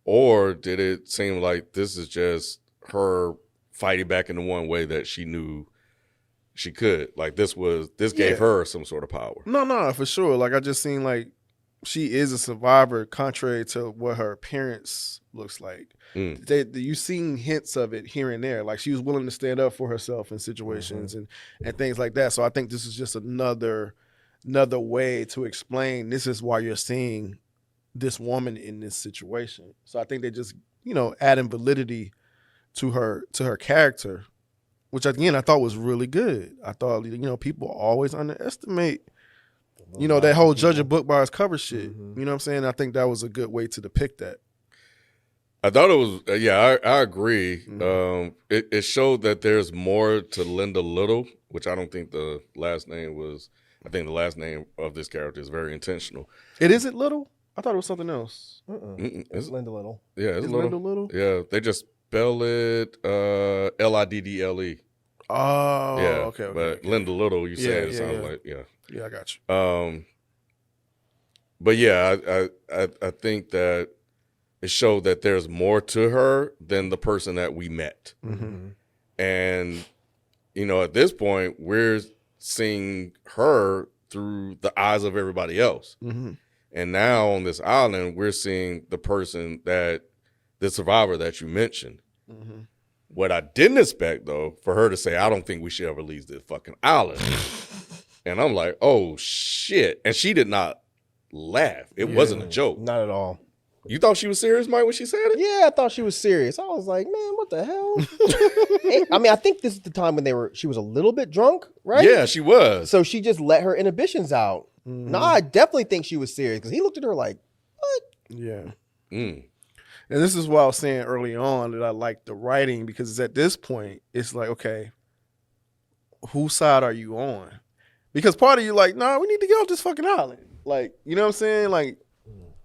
Or did it seem like this is just her fighting back in the one way that she knew she could? Like this gave her some sort of power. No, for sure. Like I just seen like she is a survivor, contrary to what her appearance looks like. You seen hints of it here and there. Like she was willing to stand up for herself in situations and things like that. So I think this is just another way to explain this is why you're seeing this woman in this situation. So I think they just, adding validity to her character, which again I thought was really good. I thought, people always underestimate, that whole judge a book by its cover shit. You know what I'm saying? I think that was a good way to depict that. I thought it was, I agree. It showed that there's more to Linda Little, which I don't think the last name was. I think the last name of this character is very intentional. It isn't Little? I thought it was something else. It's Linda Little. Yeah, it's Little. Linda Little? Yeah, they just spell it Liddle. Oh, yeah, okay. But Linda Little, you say it sounds like, Yeah, I got you. But yeah, I think that it showed that there's more to her than the person that we met. And, at this point, we're seeing her through the eyes of everybody else. And now on this island, we're seeing the survivor that you mentioned. What I didn't expect, though, for her to say, I don't think we should ever leave this fucking island. And I'm like, oh, shit. And she did not laugh. It wasn't a joke. Not at all. You thought she was serious, Mike, when she said it? Yeah, I thought she was serious. I was like, man, what the hell? I mean, I think this is the time when she was a little bit drunk, right? Yeah, she was. So she just let her inhibitions out. No, I definitely think she was serious because he looked at her like, what? Yeah. And this is why I was saying early on that I like the writing, because at this point, it's like, okay, whose side are you on? Because part of you like, nah, we need to get off this fucking island. Like, you know what I'm saying? Like,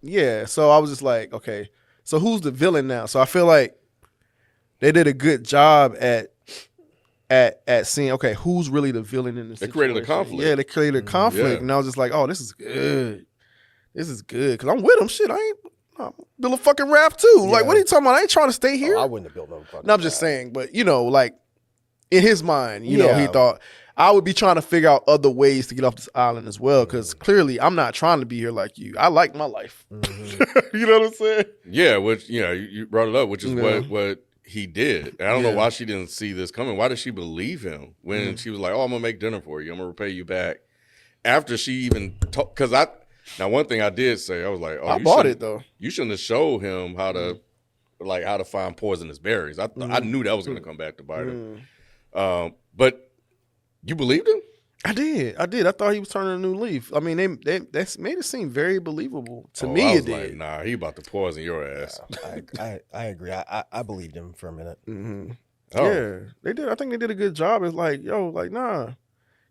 yeah. So I was just like, okay, so who's the villain now? So I feel like they did a good job at seeing, okay, who's really the villain in this situation. They created a conflict. Yeah, they created a conflict. And I was just like, oh, this is good. This is good. Because I'm with them. Shit, I'm build a fucking raft too. Yeah. Like, what are you talking about? I ain't trying to stay here. I wouldn't have built no fucking No, I'm just saying. But, like, in his mind, you know, he thought, I would be trying to figure out other ways to get off this island as well, because clearly I'm not trying to be here like you. I like my life. You know what I'm saying? Yeah, which, you brought it up, which is what he did. And I don't know why she didn't see this coming. Why did she believe him when she was like, oh, I'm going to make dinner for you. I'm going to repay you back. After she even talked, because now one thing I did say, I was like, oh, I bought it though. You shouldn't have showed him how to find poisonous berries. I knew that was going to come back to bite him. But you believed him? I did. I thought he was turning a new leaf. I mean, they made it seem very believable to me. It did. Like, nah, he about to poison your ass. I agree. I believed him for a minute. Yeah, they did. I think they did a good job. It's like, nah,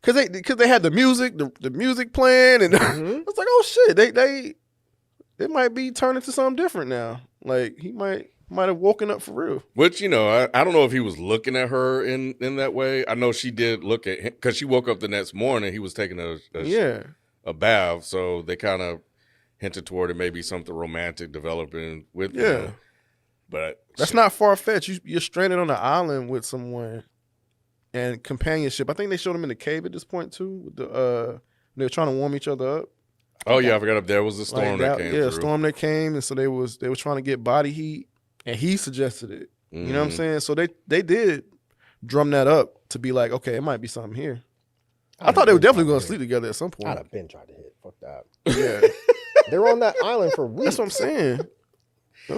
because they had the music, the music playing, and it's like, oh shit, they might be turning to something different now. Like he might have woken up for real. Which, I don't know if he was looking at her in that way. I know she did look at him because she woke up the next morning. He was taking a bath, so they kind of hinted toward it maybe something romantic developing with him. But that's not far fetched. You're stranded on an island with someone, and companionship. I think they showed him in the cave at this point too. With they were trying to warm each other up. Oh yeah, I forgot. There was a storm that came. Yeah, a storm that came, and so they were trying to get body heat. And he suggested it. You know what I'm saying? So they did drum that up to be like, okay, it might be something here. I thought they were definitely going to sleep together at some point. I'd have been trying to hit. Fuck that. Yeah. They were on that island for weeks. That's what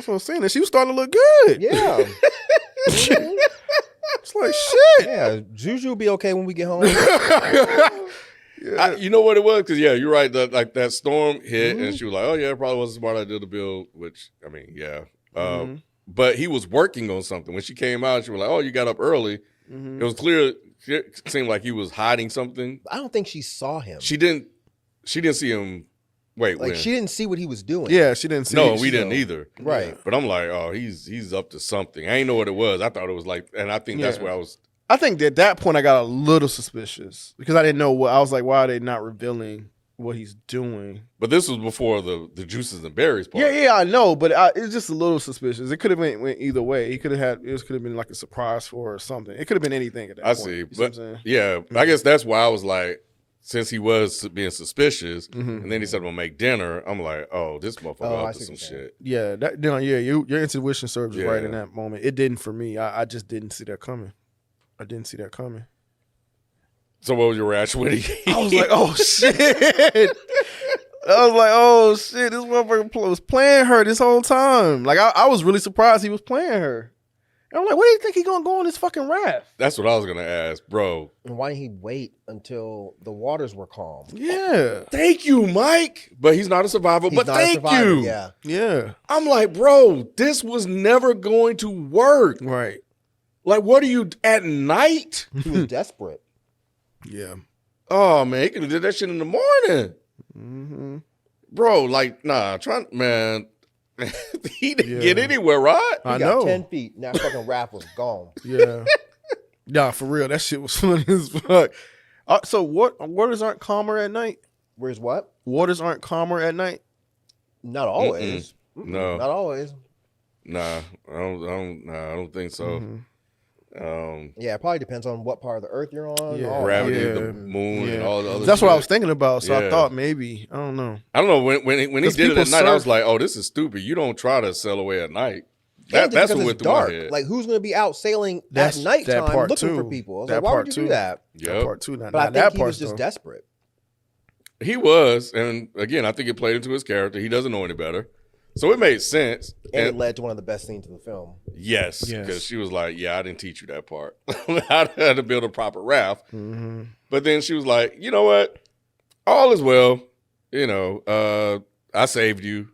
I'm saying. And she was starting to look good. Yeah. It's like, shit. Yeah, Juju will be okay when we get home. You know what it was? Because, you're right. That storm hit, and she was like, oh, yeah, it probably wasn't a smart idea to build, which, I mean, yeah. but he was working on something. When she came out, she was like, "Oh, you got up early." Mm-hmm. It was clear. It seemed like he was hiding something. I don't think she saw him. She didn't see him. Wait, like when? She didn't see what he was doing. Yeah, she didn't see. No, we didn't either. Right. But I'm like, oh, he's up to something. I didn't know what it was. I thought it was like, and I think that's where I was. I think at that point I got a little suspicious because I didn't know what. I was like, why are they not revealing what he's doing? But this was before the juices and berries part. Yeah, I know, but it's just a little suspicious. It could have went either way. He could have been like a surprise for her or something. It could have been anything at that point. I see, but I guess that's why I was like, since he was being suspicious, and then he said, "We'll make dinner." I'm like, "Oh, this motherfucker up to some shit." Yeah, your intuition serves you right in that moment. It didn't for me. I just didn't see that coming. So what was your reaction when he? I was like, "Oh shit!" I was like, "Oh shit!" This motherfucker was playing her this whole time. Like I was really surprised he was playing her. And I'm like, "Where do you think he gonna go on this fucking raft?" That's what I was gonna ask, bro. And why didn't he wait until the waters were calm? Yeah. Thank you, Mike. But he's not a survivor. But thank you. Yeah. I'm like, bro, this was never going to work. Right. Like, what are you at night? He was desperate. Yeah. Oh man, he could have did that shit in the morning. Mm-hmm. Bro, like, nah, man. He didn't get anywhere, right? He got 10 feet, and that fucking raft was gone. Yeah. Nah, for real, that shit was funny as fuck. So waters aren't calmer at night? Where's what? Waters aren't calmer at night? Not always. No. Not always. Nah, I don't think so. Mm-hmm. Yeah, it probably depends on what part of the earth you're on. Gravity, the moon, and all the other That's shit. what I was thinking about, so I thought maybe. I don't know. When he did it at night, I was like, oh, this is stupid. You don't try to sail away at night. That's what went through my head. Like, who's going to be out sailing at nighttime looking for people? I was like, why would you do that? Yep. Part two. But I think he was just desperate. He was, and again, I think it played into his character. He doesn't know any better. So it made sense. And it led to one of the best scenes in the film. Yes, because she was like, yeah, I didn't teach you that part. How to build a proper raft. Mm-hmm. But then she was like, you know what? All is well. You know, I saved you.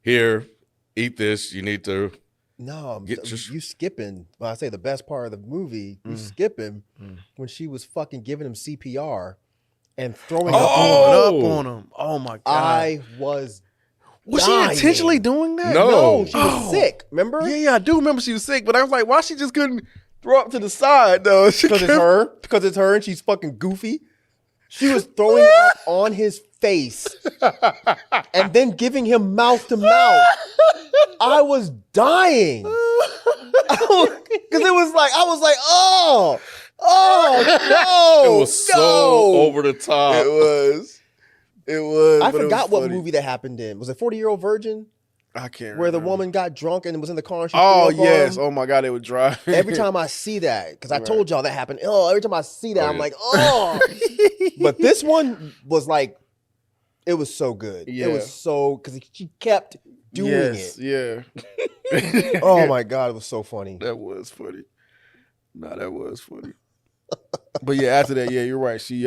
Here, eat this. You need to you skipping. When I say the best part of the movie, you skipping when she was fucking giving him CPR and throwing up on him. Oh, my God. I was she intentionally doing that? No, she was sick. Remember? Yeah, I do remember she was sick. But I was like, why she just couldn't throw up to the side though? Because it's her, and she's fucking goofy. She was throwing up on his face and then giving him mouth to mouth. I was dying because it was like I was like, oh no, it was so over the top. It was. I forgot what movie that happened in. Was it 40-Year-Old Virgin? I can't Where remember. the woman got drunk and was in the car and she yes. Oh my God, they would drive. Every time I see that, because I told y'all that happened. Oh, every time I see that, I'm like, oh. But this one was like, it was so good. Yeah. It was so, because she kept doing it. Yeah. Oh my God, it was so funny. That was funny. That was funny. But yeah, after that, you're right. She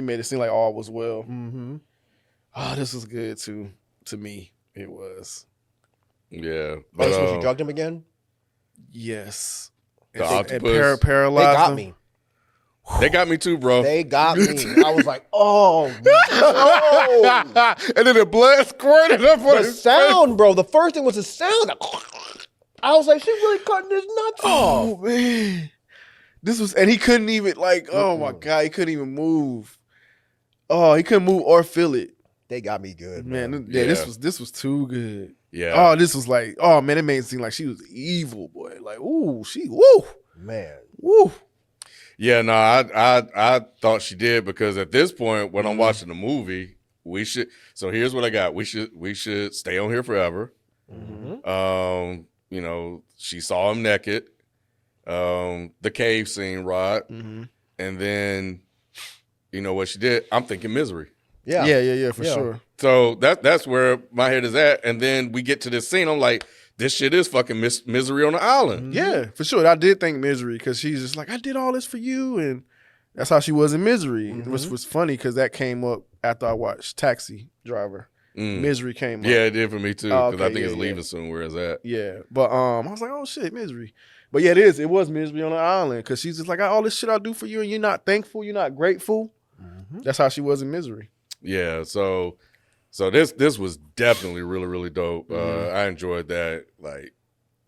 made it seem like all was well. Mm-hmm. Oh, this was good too. To me, it was. Yeah. But she drugged him again? Yes. The octopus. Paralyzed They got him. me. They got me too, bro. They got me. I was like, oh, no. And then the blood squirted up on The his sound, bro. The first thing was the sound. I was like, she's really cutting his nuts off. Oh, man. And he couldn't even, oh my God, he couldn't even move. Oh, he couldn't move or feel it. They got me good, man. This was too good. Yeah. Oh, this was like, oh man, it made it seem like she was evil, boy. Like, ooh, woo. Man. Woo. Yeah, no, I thought she did because at this point, when I'm watching the movie, we should. So here's what I got. We should stay on here forever. Mm-hmm. You know, she saw him naked. The cave scene, Rod, and then, you know what she did? I'm thinking Misery. Yeah, for sure. So that's where my head is at. And then we get to this scene. I'm like, this shit is fucking Misery on the island. Yeah, for sure. I did think Misery because she's just like, I did all this for you, and that's how she was in Misery, which was funny because that came up after I watched Taxi Driver, Misery came up. Yeah, it did for me too, because I think it's yeah. leaving soon. Where is that? Yeah, but I was like, oh shit, Misery. But yeah, it was Misery on the island, because she's just like, all this shit I do for you and you're not thankful, you're not grateful. That's how she was in Misery. Yeah, so this was definitely really, really dope. I enjoyed that, like,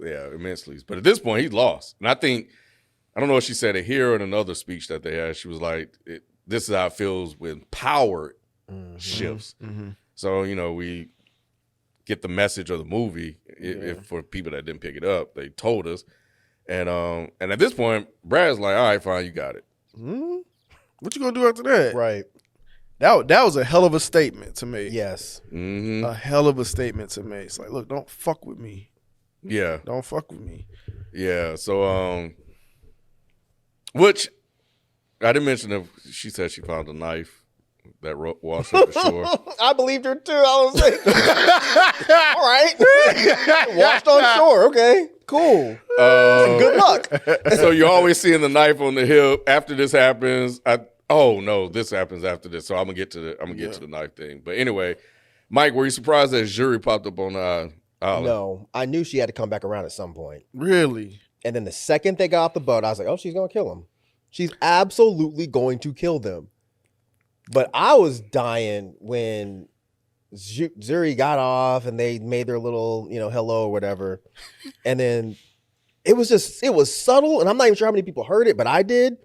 yeah, immensely. But at this point, he's lost. And I don't know if she said it here or in another speech that they had. She was like, this is how it feels when power shifts. So, we get the message of the movie. If for people that didn't pick it up, they told us. And at this point, Brad's like, all right, fine, you got it. What you gonna do after that? Right. That was a hell of a statement to me. Yes. A hell of a statement to me. It's like, look, don't fuck with me. Yeah. Don't fuck with me. Yeah. So, which I didn't mention if she said she found a knife that washed up the shore. I believed her too. I was like, all right. Washed on shore. Okay. Cool. Good luck. So you're always seeing the knife on the hip. After this happens, this happens after this. So I'm gonna get to the knife thing. But anyway, Mike, were you surprised that Zuri popped up on the island? No, I knew she had to come back around at some point. Really? And then the second they got off the boat, I was like, oh, she's gonna kill him. She's absolutely going to kill them. But I was dying when Zuri got off and they made their little, hello or whatever. And then it was subtle, and I'm not even sure how many people heard it, but I did.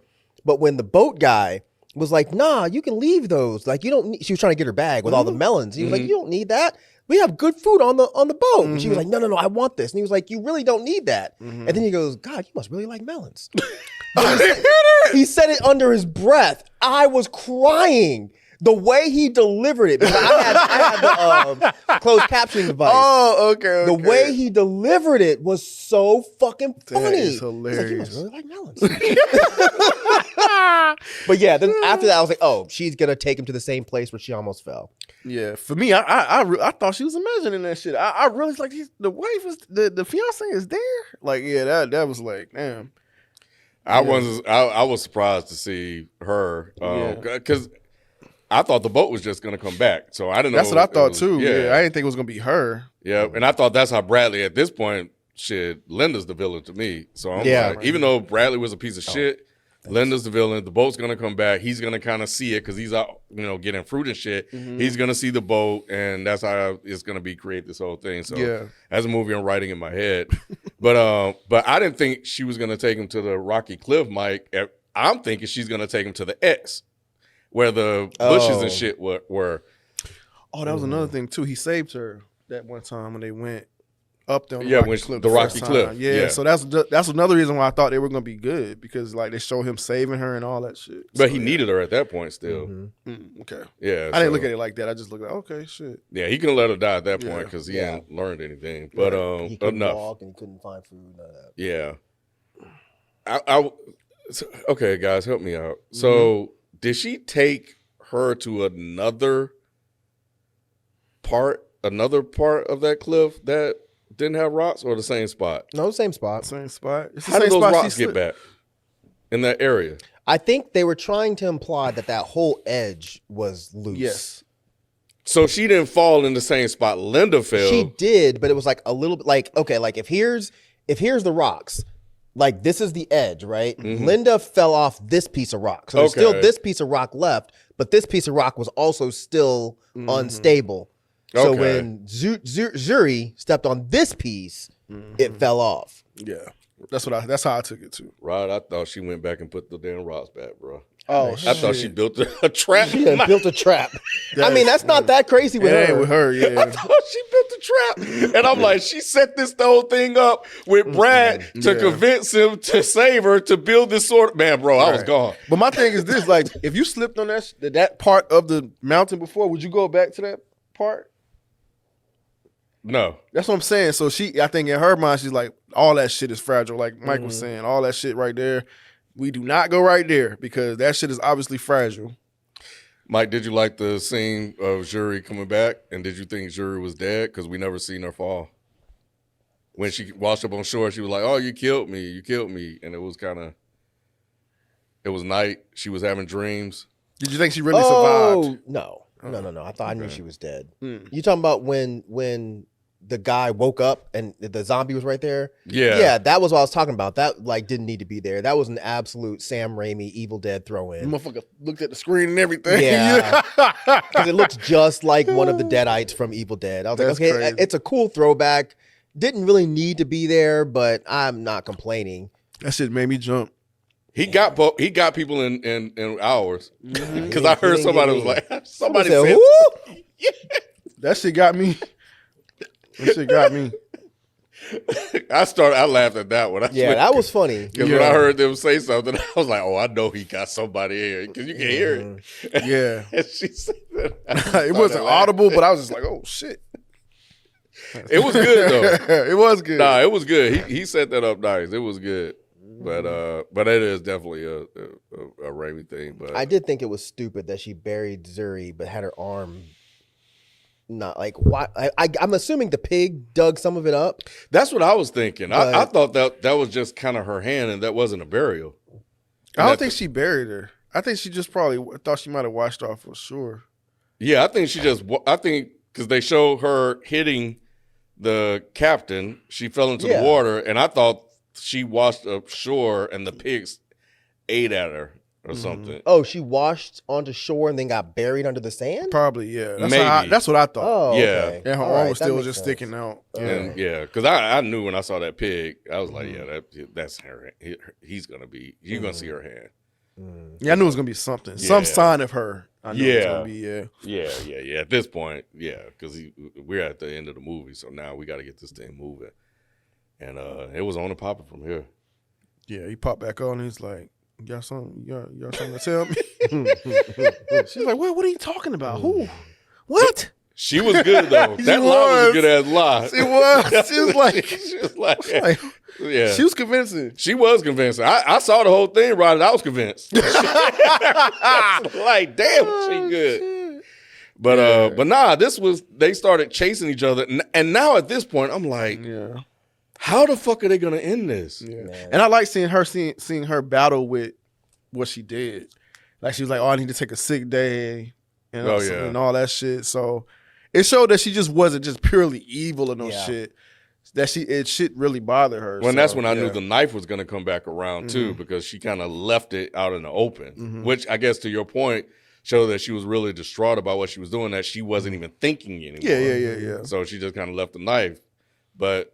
But when the boat guy was like, nah, you can leave those. Like, you don't need, she was trying to get her bag with all the melons. He was like, you don't need that. We have good food on the boat. And she was like, no, I want this. And he was like, you really don't need that. And then he goes, God, you must really like melons. He said it under his breath. I was crying. The way he delivered it, because I had the closed captioning device. Oh, okay. The way he delivered it was so fucking funny. That is He's hilarious. like, you must really like melons. But yeah, then after that, I was like, oh, she's going to take him to the same place where she almost fell. Yeah, for me, I thought she was imagining that shit. I really was like, the wife is, the fiance is there? Like, yeah, that was like, damn. I was surprised to see her, because I thought the boat was just going to come back. So I didn't know. That's what I thought too. Yeah. I didn't think it was going to be her. Yeah. And I thought that's how Bradley, at this point, Linda's the villain to me. So I'm like, even though Bradley was a piece of shit, Linda's the villain. The boat's going to come back. He's going to kind of see it because he's out, getting fruit and shit. He's going to see the boat, and that's how it's going to create this whole thing. So as a movie, I'm writing in my head. But I didn't think she was going to take him to the rocky cliff, Mike. I'm thinking she's going to take him to the X, where the bushes and shit were. Oh, that was another thing too. He saved her that one time when they went up there on the rocky cliff. Yeah, so that's another reason why I thought they were gonna be good, because like they show him saving her and all that shit. But he needed her at that point still. Okay. Yeah. I didn't look at it like that. I just looked at okay, shit. Yeah, he couldn't let her die at that point because he hadn't learned anything. But he couldn't enough. walk and he couldn't find food. None of that. Yeah. Okay, guys, help me out. So did she take her to another part of that cliff that didn't have rocks, or the same spot? No, same spot. Same spot. It's the How did same those spot rocks get back in that area? I think they were trying to imply that whole edge was loose. Yes. So she didn't fall in the same spot Linda fell. She did, but it was like a little bit like, okay, like if here's the rocks, like this is the edge, right? Linda fell off this piece of rock. So there's still this piece of rock left, but this piece of rock was also still unstable. So when Zuri stepped on this piece, it fell off. Yeah. That's how I took it too. Right, I thought she went back and put the damn rocks back, bro. Oh, I thought she built a trap. She built a trap. I mean, that's not that crazy with her. Ain't with her, yeah. I thought she built a trap. And I'm like, she set this whole thing up with Brad to convince him to save her, to build this sort of... Man, bro, I was gone. But my thing is this, like, if you slipped on that part of the mountain before, would you go back to that part? No. That's what I'm saying. So I think in her mind, she's like, all that shit is fragile. Like Mike was saying, all that shit right there, we do not go right there because that shit is obviously fragile. Mike, did you like the scene of Zuri coming back? And did you think Zuri was dead? Because we never seen her fall. When she washed up on shore, she was like, oh, you killed me. You killed me. And it was night. She was having dreams. Did you think she really survived? No. No. I knew she was dead. You talking about when the guy woke up and the zombie was right there? Yeah, that was what I was talking about. That didn't need to be there. That was an absolute Sam Raimi Evil Dead throw in. The motherfucker looked at the screen and everything. Yeah, because it looks just like one of the Deadites from Evil Dead. I was like, okay, crazy. It's a cool throwback. Didn't really need to be there, but I'm not complaining. That shit made me jump. He got people in hours because I heard somebody was like, somebody said, yeah. That shit got me. That shit got me. I laughed at that one. That was funny. Because when I heard them say something, I was like, oh, I know he got somebody here because you can hear it. Yeah. And she said that. It wasn't audible, but I was just like, oh shit. It was good though. It was good. Nah, it was good. He set that up nice. It was good. But it is definitely a Raimi thing. But I did think it was stupid that she buried Zuri but had her arm not like why. I'm assuming the pig dug some of it up. That's what I was thinking. I thought that was just kind of her hand and that wasn't a burial. I don't think she buried her. I think she just probably thought she might have washed off for sure. Yeah, I think because they show her hitting the captain, she fell into the water, and I thought she washed up shore and the pigs ate at her or something. Oh, she washed onto shore and then got buried under the sand? Probably, yeah. Maybe. That's what I thought. Oh, yeah. Okay. And her arm was still just sticking out. And because I knew when I saw that pig, I was like, that's her. He's going to you're going to see her hand. Yeah, I knew it was going to be something. Yeah. Some sign of her. I knew it was going to be, Yeah. At this point, because we're at the end of the movie, so now we got to get this thing moving. And it was on and popping from here. Yeah, he popped back on and he's like, you got something to tell me? She's like, what are you talking about? Who? What? She was good though. That line was a good ass line. She was. She was like, yeah. She was convincing. She was convincing. I saw the whole thing, Rod. I was convinced. Like, damn, she good. Shit. But nah, they started chasing each other, and now at this point, I'm like, how the fuck are they gonna end this? Yeah. And I like seeing her battle with what she did. Like she was like, oh, I need to take a sick day and all that shit. So it showed that she just wasn't just purely evil and no shit. That shit really bothered her. Well, and that's when I knew the knife was gonna come back around too, because she kind of left it out in the open, which I guess to your point showed that she was really distraught about what she was doing, that she wasn't even thinking anymore. Yeah. So she just kind of left the knife. But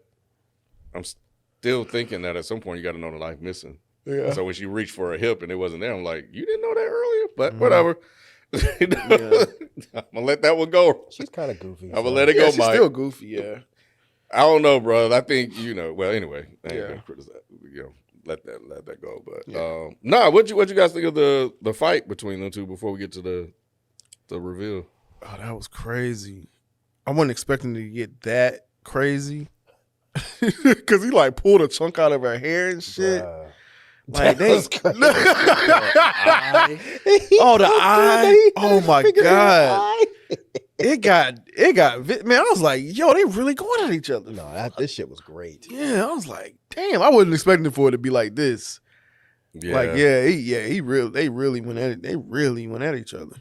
I'm still thinking that at some point you got to know the knife missing. Yeah. So when she reached for her hip and it wasn't there, I'm like, you didn't know that earlier? But whatever. I'm going to let that one go. She's kind of goofy. I'm going to let it go, she's Mike. Still goofy, yeah. I don't know, bro. I think, well, anyway, I ain't going to criticize, let that go. But, what you guys think of the fight between them two before we get to the reveal? Oh, that was crazy. I wasn't expecting to get that crazy. Because he like pulled a chunk out of her hair and shit. Like they the eye. Oh my God. It got man, I was like, yo, they really going at each other. No, this shit was great. Yeah, I was like, damn, I wasn't expecting for it to be like this. Yeah. Like, they really went at it. They really went at each other.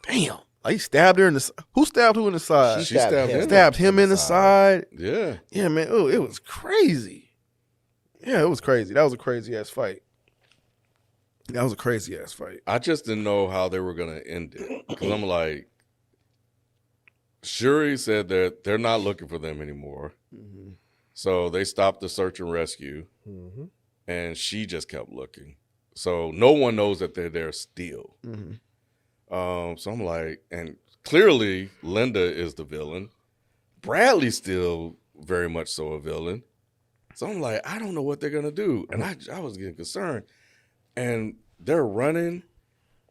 Damn. Like he stabbed her in the. Who stabbed who in the side? She stabbed him in the side. Yeah. Yeah, man. Oh, it was crazy. Yeah, it was crazy. That was a crazy ass fight. I just didn't know how they were gonna end it, because I'm like, Zuri said that they're not looking for them anymore, so they stopped the search and rescue, and she just kept looking. So no one knows that they're there still. So I'm like, and clearly Linda is the villain. Bradley's still very much so a villain. So I'm like, I don't know what they're going to do. And I was getting concerned. And they're running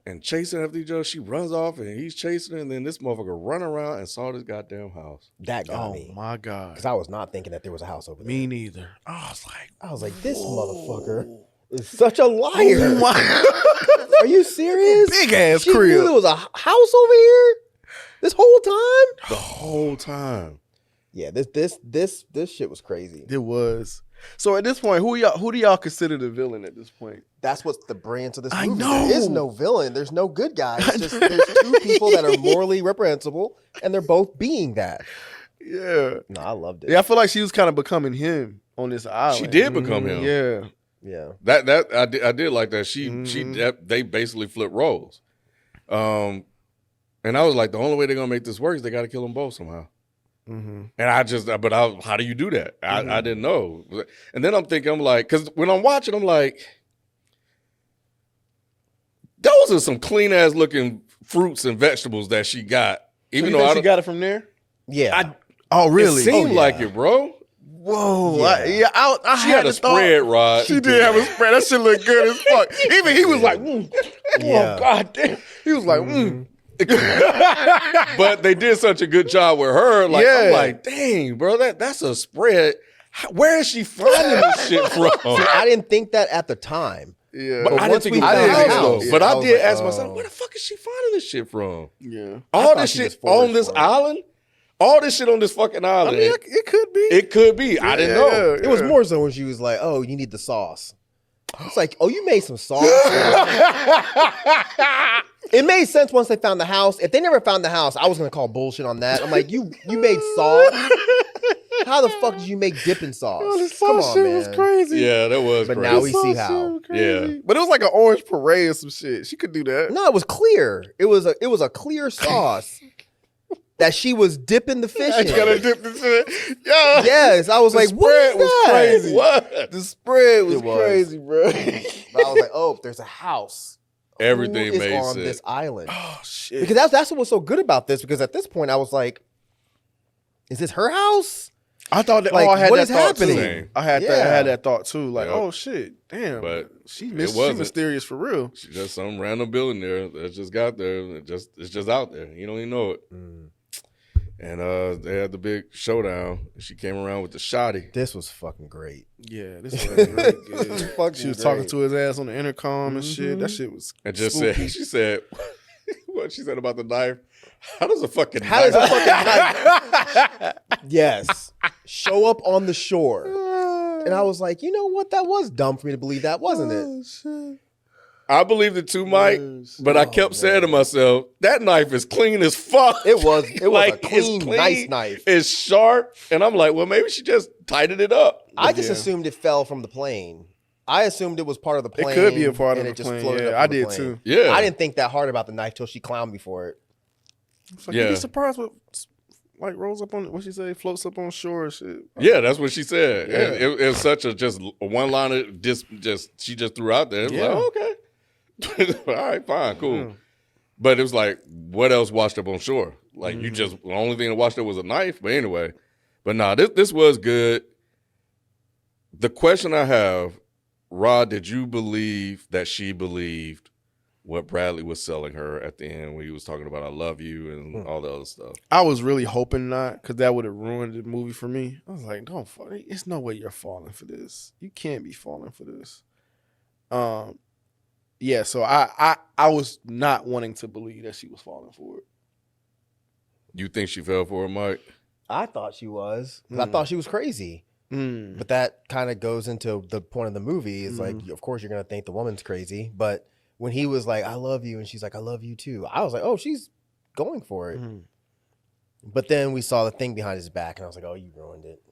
and chasing after each other. She runs off and he's chasing her. And then this motherfucker run around and saw this goddamn house. That got me. Oh, my God. Because I was not thinking that there was a house over there. Me neither. I was like, this motherfucker is such a liar. Oh my. Are you serious? Big ass crib. Knew there was a house over here this whole time? The whole time. Yeah, this shit was crazy. It was. So at this point, who do y'all consider the villain at this point? That's what's the brilliance of this movie. I know. There is no villain. There's no good guy. It's just there's two people that are morally reprehensible, and they're both being that. Yeah. No, I loved it. Yeah, I feel like she was kind of becoming him on this island. She did become him. Yeah. Yeah. That I did like that. They basically flipped roles. And I was like, the only way they're gonna make this work is they got to kill them both somehow. And how do you do that? I didn't know. And then I'm thinking, I'm like, because when I'm watching, I'm like, those are some clean ass looking fruits and vegetables that she got. Even though she got it from there. Yeah. Oh, really? It seemed like it, bro. Whoa. Yeah. I She had a spread, Rod. She did have a spread. That shit looked good as fuck. Even he was like, Yeah. oh, God damn. He was like, But they did such a good job with her. Like, Yeah. I'm like, dang, bro, that's a spread. Where is she finding this shit from? See, I didn't think that at the time. Yeah. But I didn't think it was found the the house, though. house, But I I was did like, ask myself, where the fuck is she finding this shit from? Yeah. All thought this she shit was forward on this for it. island? All this shit on this fucking I island? mean, it could be. It could be. I didn't know. It was more so when she was like, "Oh, you need the sauce." It's like, "Oh, you made some sauce." It made sense once they found the house. If they never found the house, I was gonna call bullshit on that. I'm like, "You made sauce? How the fuck did you make dipping sauce?" Oh, this Come sauce on, shit was man. crazy. Yeah, that was But crazy. now we This see sauce how. shit was crazy. Yeah. But it was like an orange parade or some shit. She could do that. No, it was clear. It was a clear sauce that she was dipping the fish I gotta in. dip this shit. Yeah. Yes, I was The like, "What spread is was that?" crazy. What? The spread was It was. crazy, bro. But I was like, "Oh, there's a house. Everything Who is made on sense. this island." Oh shit. Because that's what was so good about this. Because at this point, I was like, "Is this her house?" I thought that Like, I had what that is thought happening? too. I had Yeah. that thought too. Like, Yep. oh shit, damn. But she it she wasn't. mysterious for real. She just some random building there that just got there. It's just out there. You don't even know it. And they had the big showdown. She came around with the shotty. This was fucking great. Yeah, this was really good. Fucking She was great. talking to his ass on the intercom and shit. That shit was And just spooky. said, she said, what she said about the knife. How does a fucking How knife? does a fucking knife? Yes, show up on the shore. And I was like, you know what? That was dumb for me to believe that, wasn't it? Oh, shit. I believed it too, Mike. Yes. But I kept saying to myself, that knife is clean as fuck. It was a Like, it's clean, nice knife. It's sharp. And I'm like, well, maybe she just tightened it up. I just Yeah. assumed it fell from the plane. I assumed it was part of the plane. It could be a part of and the it just plane. floated Yeah, up I from the did plane. too. Yeah. I didn't think that hard about the knife till she clowned me for it. It's like, Yeah. you'd be surprised what like rolls up on what she say, floats up on shore and shit. Yeah, that's what she said. Yeah. And it was such a just one liner. She just threw out there. It was Yeah. like, oh, okay, all right, fine, cool. Yeah. But it was like, what else washed up on shore? Like you just the only thing that washed up was a knife. But anyway, but nah, this was good. The question I have, Rod, did you believe that she believed what Bradley was selling her at the end when he was talking about "I love you" and all the other stuff? I was really hoping not, because that would have ruined the movie for me. I was like, don't fall. It's no way you're falling for this. You can't be falling for this. Yeah, so I was not wanting to believe that she was falling for it. You think she fell for it, Mike? I thought she was. 'Cause I thought she was crazy. But that kind of goes into the point of the movie. It's like, of course, you're going to think the woman's crazy. But when he was like, "I love you," and she's like, "I love you too," I was like, oh, she's going for it. But then we saw the thing behind his back, and I was like, oh, you ruined it.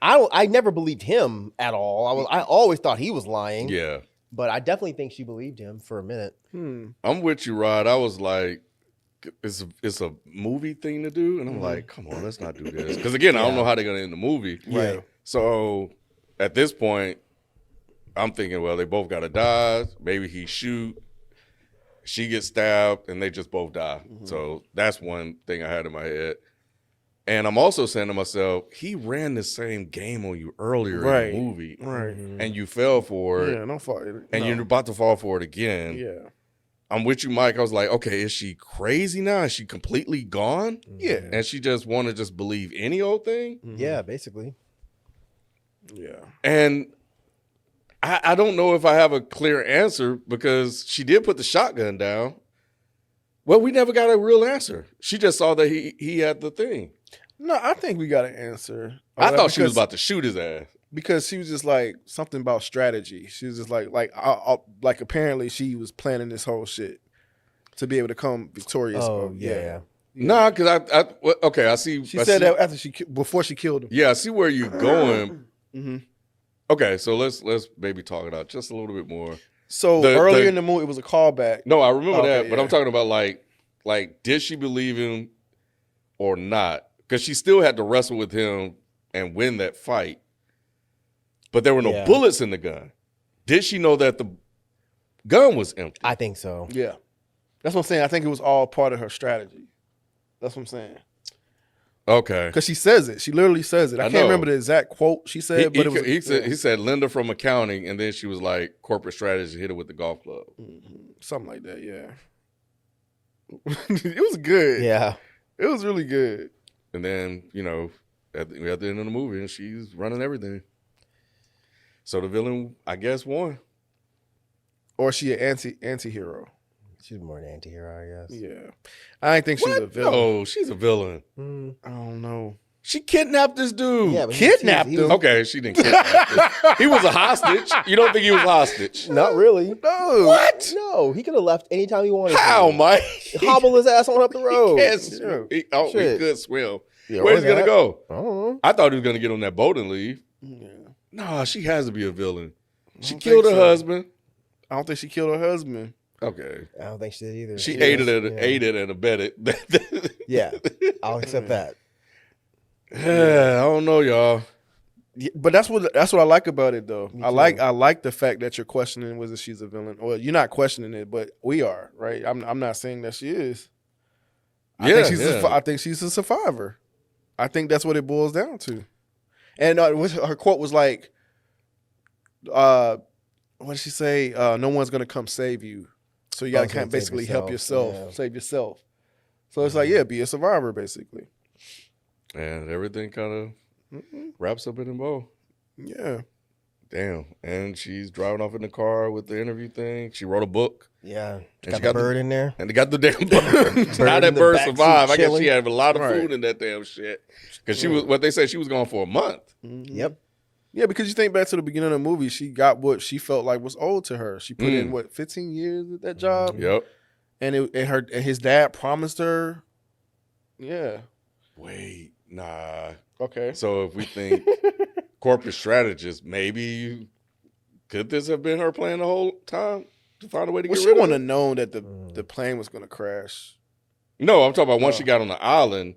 I never believed him at all. I always thought he was lying. Yeah. But I definitely think she believed him for a minute. I'm with you, Rod. I was like, it's a movie thing to do. And I'm like, come on, let's not do this. Because again, I don't know how they're going to end the movie. Right. So at this point, I'm thinking, well, they both got to die. Maybe he shoot. She gets stabbed and they just both die. So that's one thing I had in my head. And I'm also saying to myself, he ran the same game on you earlier in the movie. Right. And you fell for it. Yeah, don't fall. And you're about to fall for it again. Yeah. I'm with you, Mike. I was like, okay, is she crazy now? Is she completely gone? Yeah. And she just want to just believe any old thing? Yeah, basically. Yeah. And I don't know if I have a clear answer because she did put the shotgun down. Well, we never got a real answer. She just saw that he had the thing. No, I think we got an answer. I thought she was about to shoot his ass. Because she was just like something about strategy. She was just like apparently she was planning this whole shit to be able to come victorious. Oh yeah. Nah, because I see. She said that after before she killed him. Yeah, I see where you're going. Mm-hmm. Okay, so let's maybe talk it out just a little bit more. So earlier in the movie, it was a callback. No, I remember that, but I'm talking about like did she believe him or not? Because she still had to wrestle with him and win that fight. But there were no bullets in the gun. Did she know that the gun was empty? I think so. Yeah. That's what I'm saying. I think it was all part of her strategy. That's what I'm saying. Okay. Because she says it. She literally says it. I can't remember the exact quote she said, but he said Linda from accounting, and then she was like corporate strategy, hit her with the golf club. Mm-hmm. Something like that, yeah. It was good. Yeah. It was really good. And then, at the end of the movie, and she's running everything. So the villain, I guess, won. Or she an anti-hero. She's more an anti-hero, I guess. Yeah. I didn't think she was a villain. No, she's a villain. I don't know. She kidnapped this dude. Yeah, but kidnapped him? Okay, she didn't kidnap him. He was a hostage. You don't think he was a hostage? Not really. No. What? No, he could have left anytime he wanted. How, Mike? Hobble his ass on up the road. He can't swim. He could swim. Yeah, where's he going to go? I don't know. I thought he was going to get on that boat and leave. Yeah. No, she has to be a villain. She killed her husband. I don't think she killed her husband. Okay. I don't think she did either. She aided and abetted. Yeah, I'll accept that. Yeah, I don't know, y'all. Yeah, but that's what I like about it, though. I like the fact that you're questioning whether she's a villain, or you're not questioning it, but we are, right? I'm not saying that she is. I think she's a survivor. I think that's what it boils down to. And her quote was like, "What did she say? No one's gonna come save you, so you gotta kind of basically help yourself, save yourself." So it's like, be a survivor, basically. And everything kind of wraps up in a bow. Yeah. Damn. And she's driving off in the car with the interview thing. She wrote a book. Yeah. And got the bird in there. And they got the damn bird. How that bird survived. I guess she had a lot of food in that damn shit. Because she was, what they said, she was gone for a month. Mm-hmm. Yep. Yeah, because you think back to the beginning of the movie, she got what she felt like was owed to her. She put in 15 years with that job. Yep. And his dad promised her. Yeah. Wait, nah. Okay. So if we think corporate strategist, maybe could this have been her plan the whole time to find a way to get rid of it? She wouldn't have known that the plane was going to crash. No, I'm talking about once she got on the island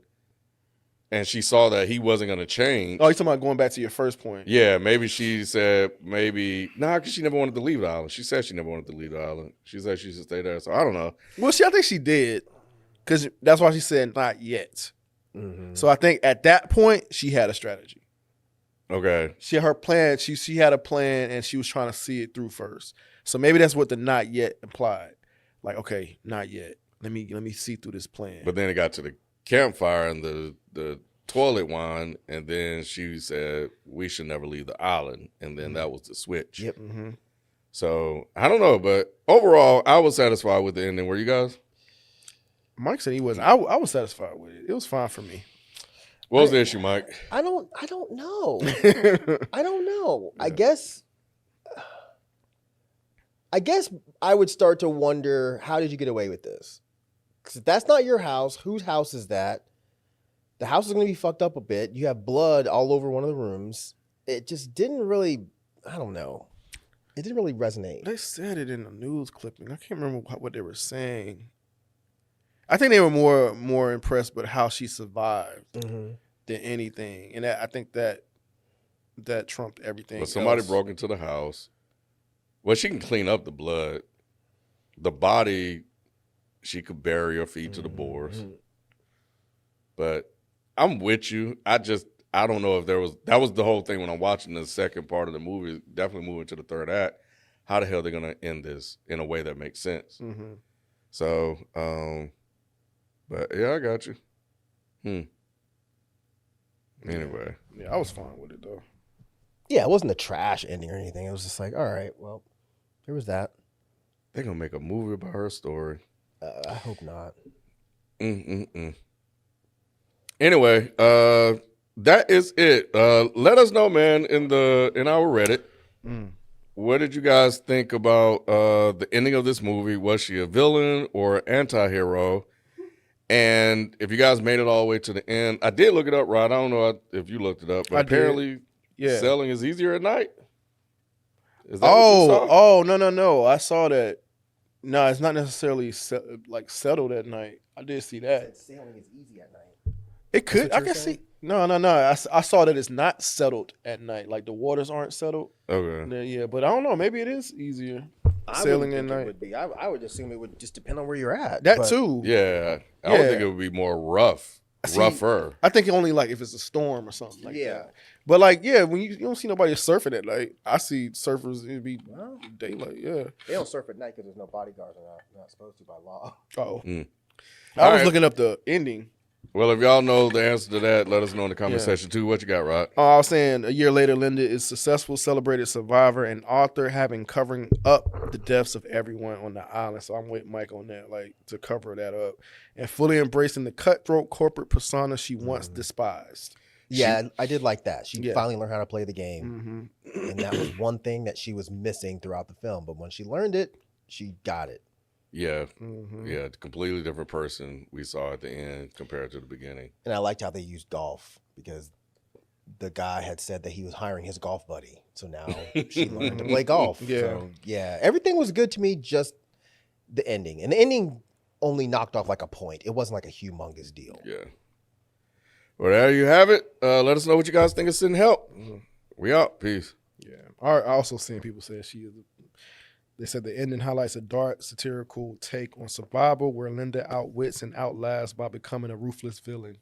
and she saw that he wasn't going to change. Oh, you're talking about going back to your first point. Yeah, maybe she said because she never wanted to leave the island. She said she never wanted to leave the island. She said she should stay there. So I don't know. Well, I think she did, because that's why she said not yet. Mm-hmm. So I think at that point she had a strategy. Okay. She had her plan. She had a plan, and she was trying to see it through first. So maybe that's what the not yet implied. Like, okay, not yet. Let me see through this plan. But then it got to the campfire and the toilet wine, and then she said we should never leave the island, and then that was the switch. Yep. Mm-hmm. So I don't know, but overall I was satisfied with the ending. Were you guys? Mike said he wasn't. I was satisfied with it. It was fine for me. What was the issue, Mike? I don't know. I don't know. Yeah. I guess I would start to wonder, how did you get away with this? Because if that's not your house, whose house is that? The house is going to be fucked up a bit. You have blood all over one of the rooms. It just didn't really, I don't know. It didn't really resonate. They said it in a news clipping. I can't remember what they were saying. I think they were more impressed with how she survived than anything, and I think that trumped everything. But somebody broke into the house. Well, she can clean up the blood. The body, she could bury or feed to the boars. But I'm with you. I don't know if that was the whole thing when I'm watching the second part of the movie, definitely moving to the third act. How the hell are they going to end this in a way that makes sense? Mm-hmm. So, but yeah, I got you. Anyway. Yeah, I was fine with it though. Yeah, it wasn't a trash ending or anything. It was just like, all right, well, there was that. They're going to make a movie about her story. I hope not. Anyway, that is it. Let us know, man, in our Reddit. What did you guys think about the ending of this movie? Was she a villain or an anti-hero? And if you guys made it all the way to the end, I did look it up, Rod. I don't know if you looked it up, but apparently selling is easier at night. Is that what you saw? No. I saw that. No, it's not necessarily settled at night. I did see that. Sailing is easy at night. It could. I can see. No. I saw that it's not settled at night. Like the waters aren't settled. Okay. Yeah, but I don't know. Maybe it is easier sailing at night. It would be. I would assume it would just depend on where you're at. That too. Yeah. I would think it would be more rougher. I think only like if it's a storm or something like that. But when you don't see nobody surfing at night, I see surfers. It'd be daylight. Yeah. They don't surf at night because there's no bodyguards. They're not supposed to by law. Oh. I was looking up the ending. Well, if y'all know the answer to that, let us know in the comment section too. What you got, Rod? I was saying a year later, Linda is successful, celebrated survivor, and author, having covering up the deaths of everyone on the island. So I'm with Mike on that, to cover that up, and fully embracing the cutthroat corporate persona she once despised. Yeah, I did like that. She finally learned how to play the game, and that was one thing that she was missing throughout the film. But when she learned it, she got it. Yeah, yeah, completely different person we saw at the end compared to the beginning. And I liked how they used golf because the guy had said that he was hiring his golf buddy. So now she learned to play golf. Yeah. So, everything was good to me, just the ending. And the ending only knocked off like a point. It wasn't like a humongous deal. Yeah. Well, there you have it. Let us know what you guys think of Send Help. We out. Peace. Yeah. I also seen people say they said the ending highlights a dark, satirical take on survival where Linda outwits and outlasts by becoming a ruthless villain.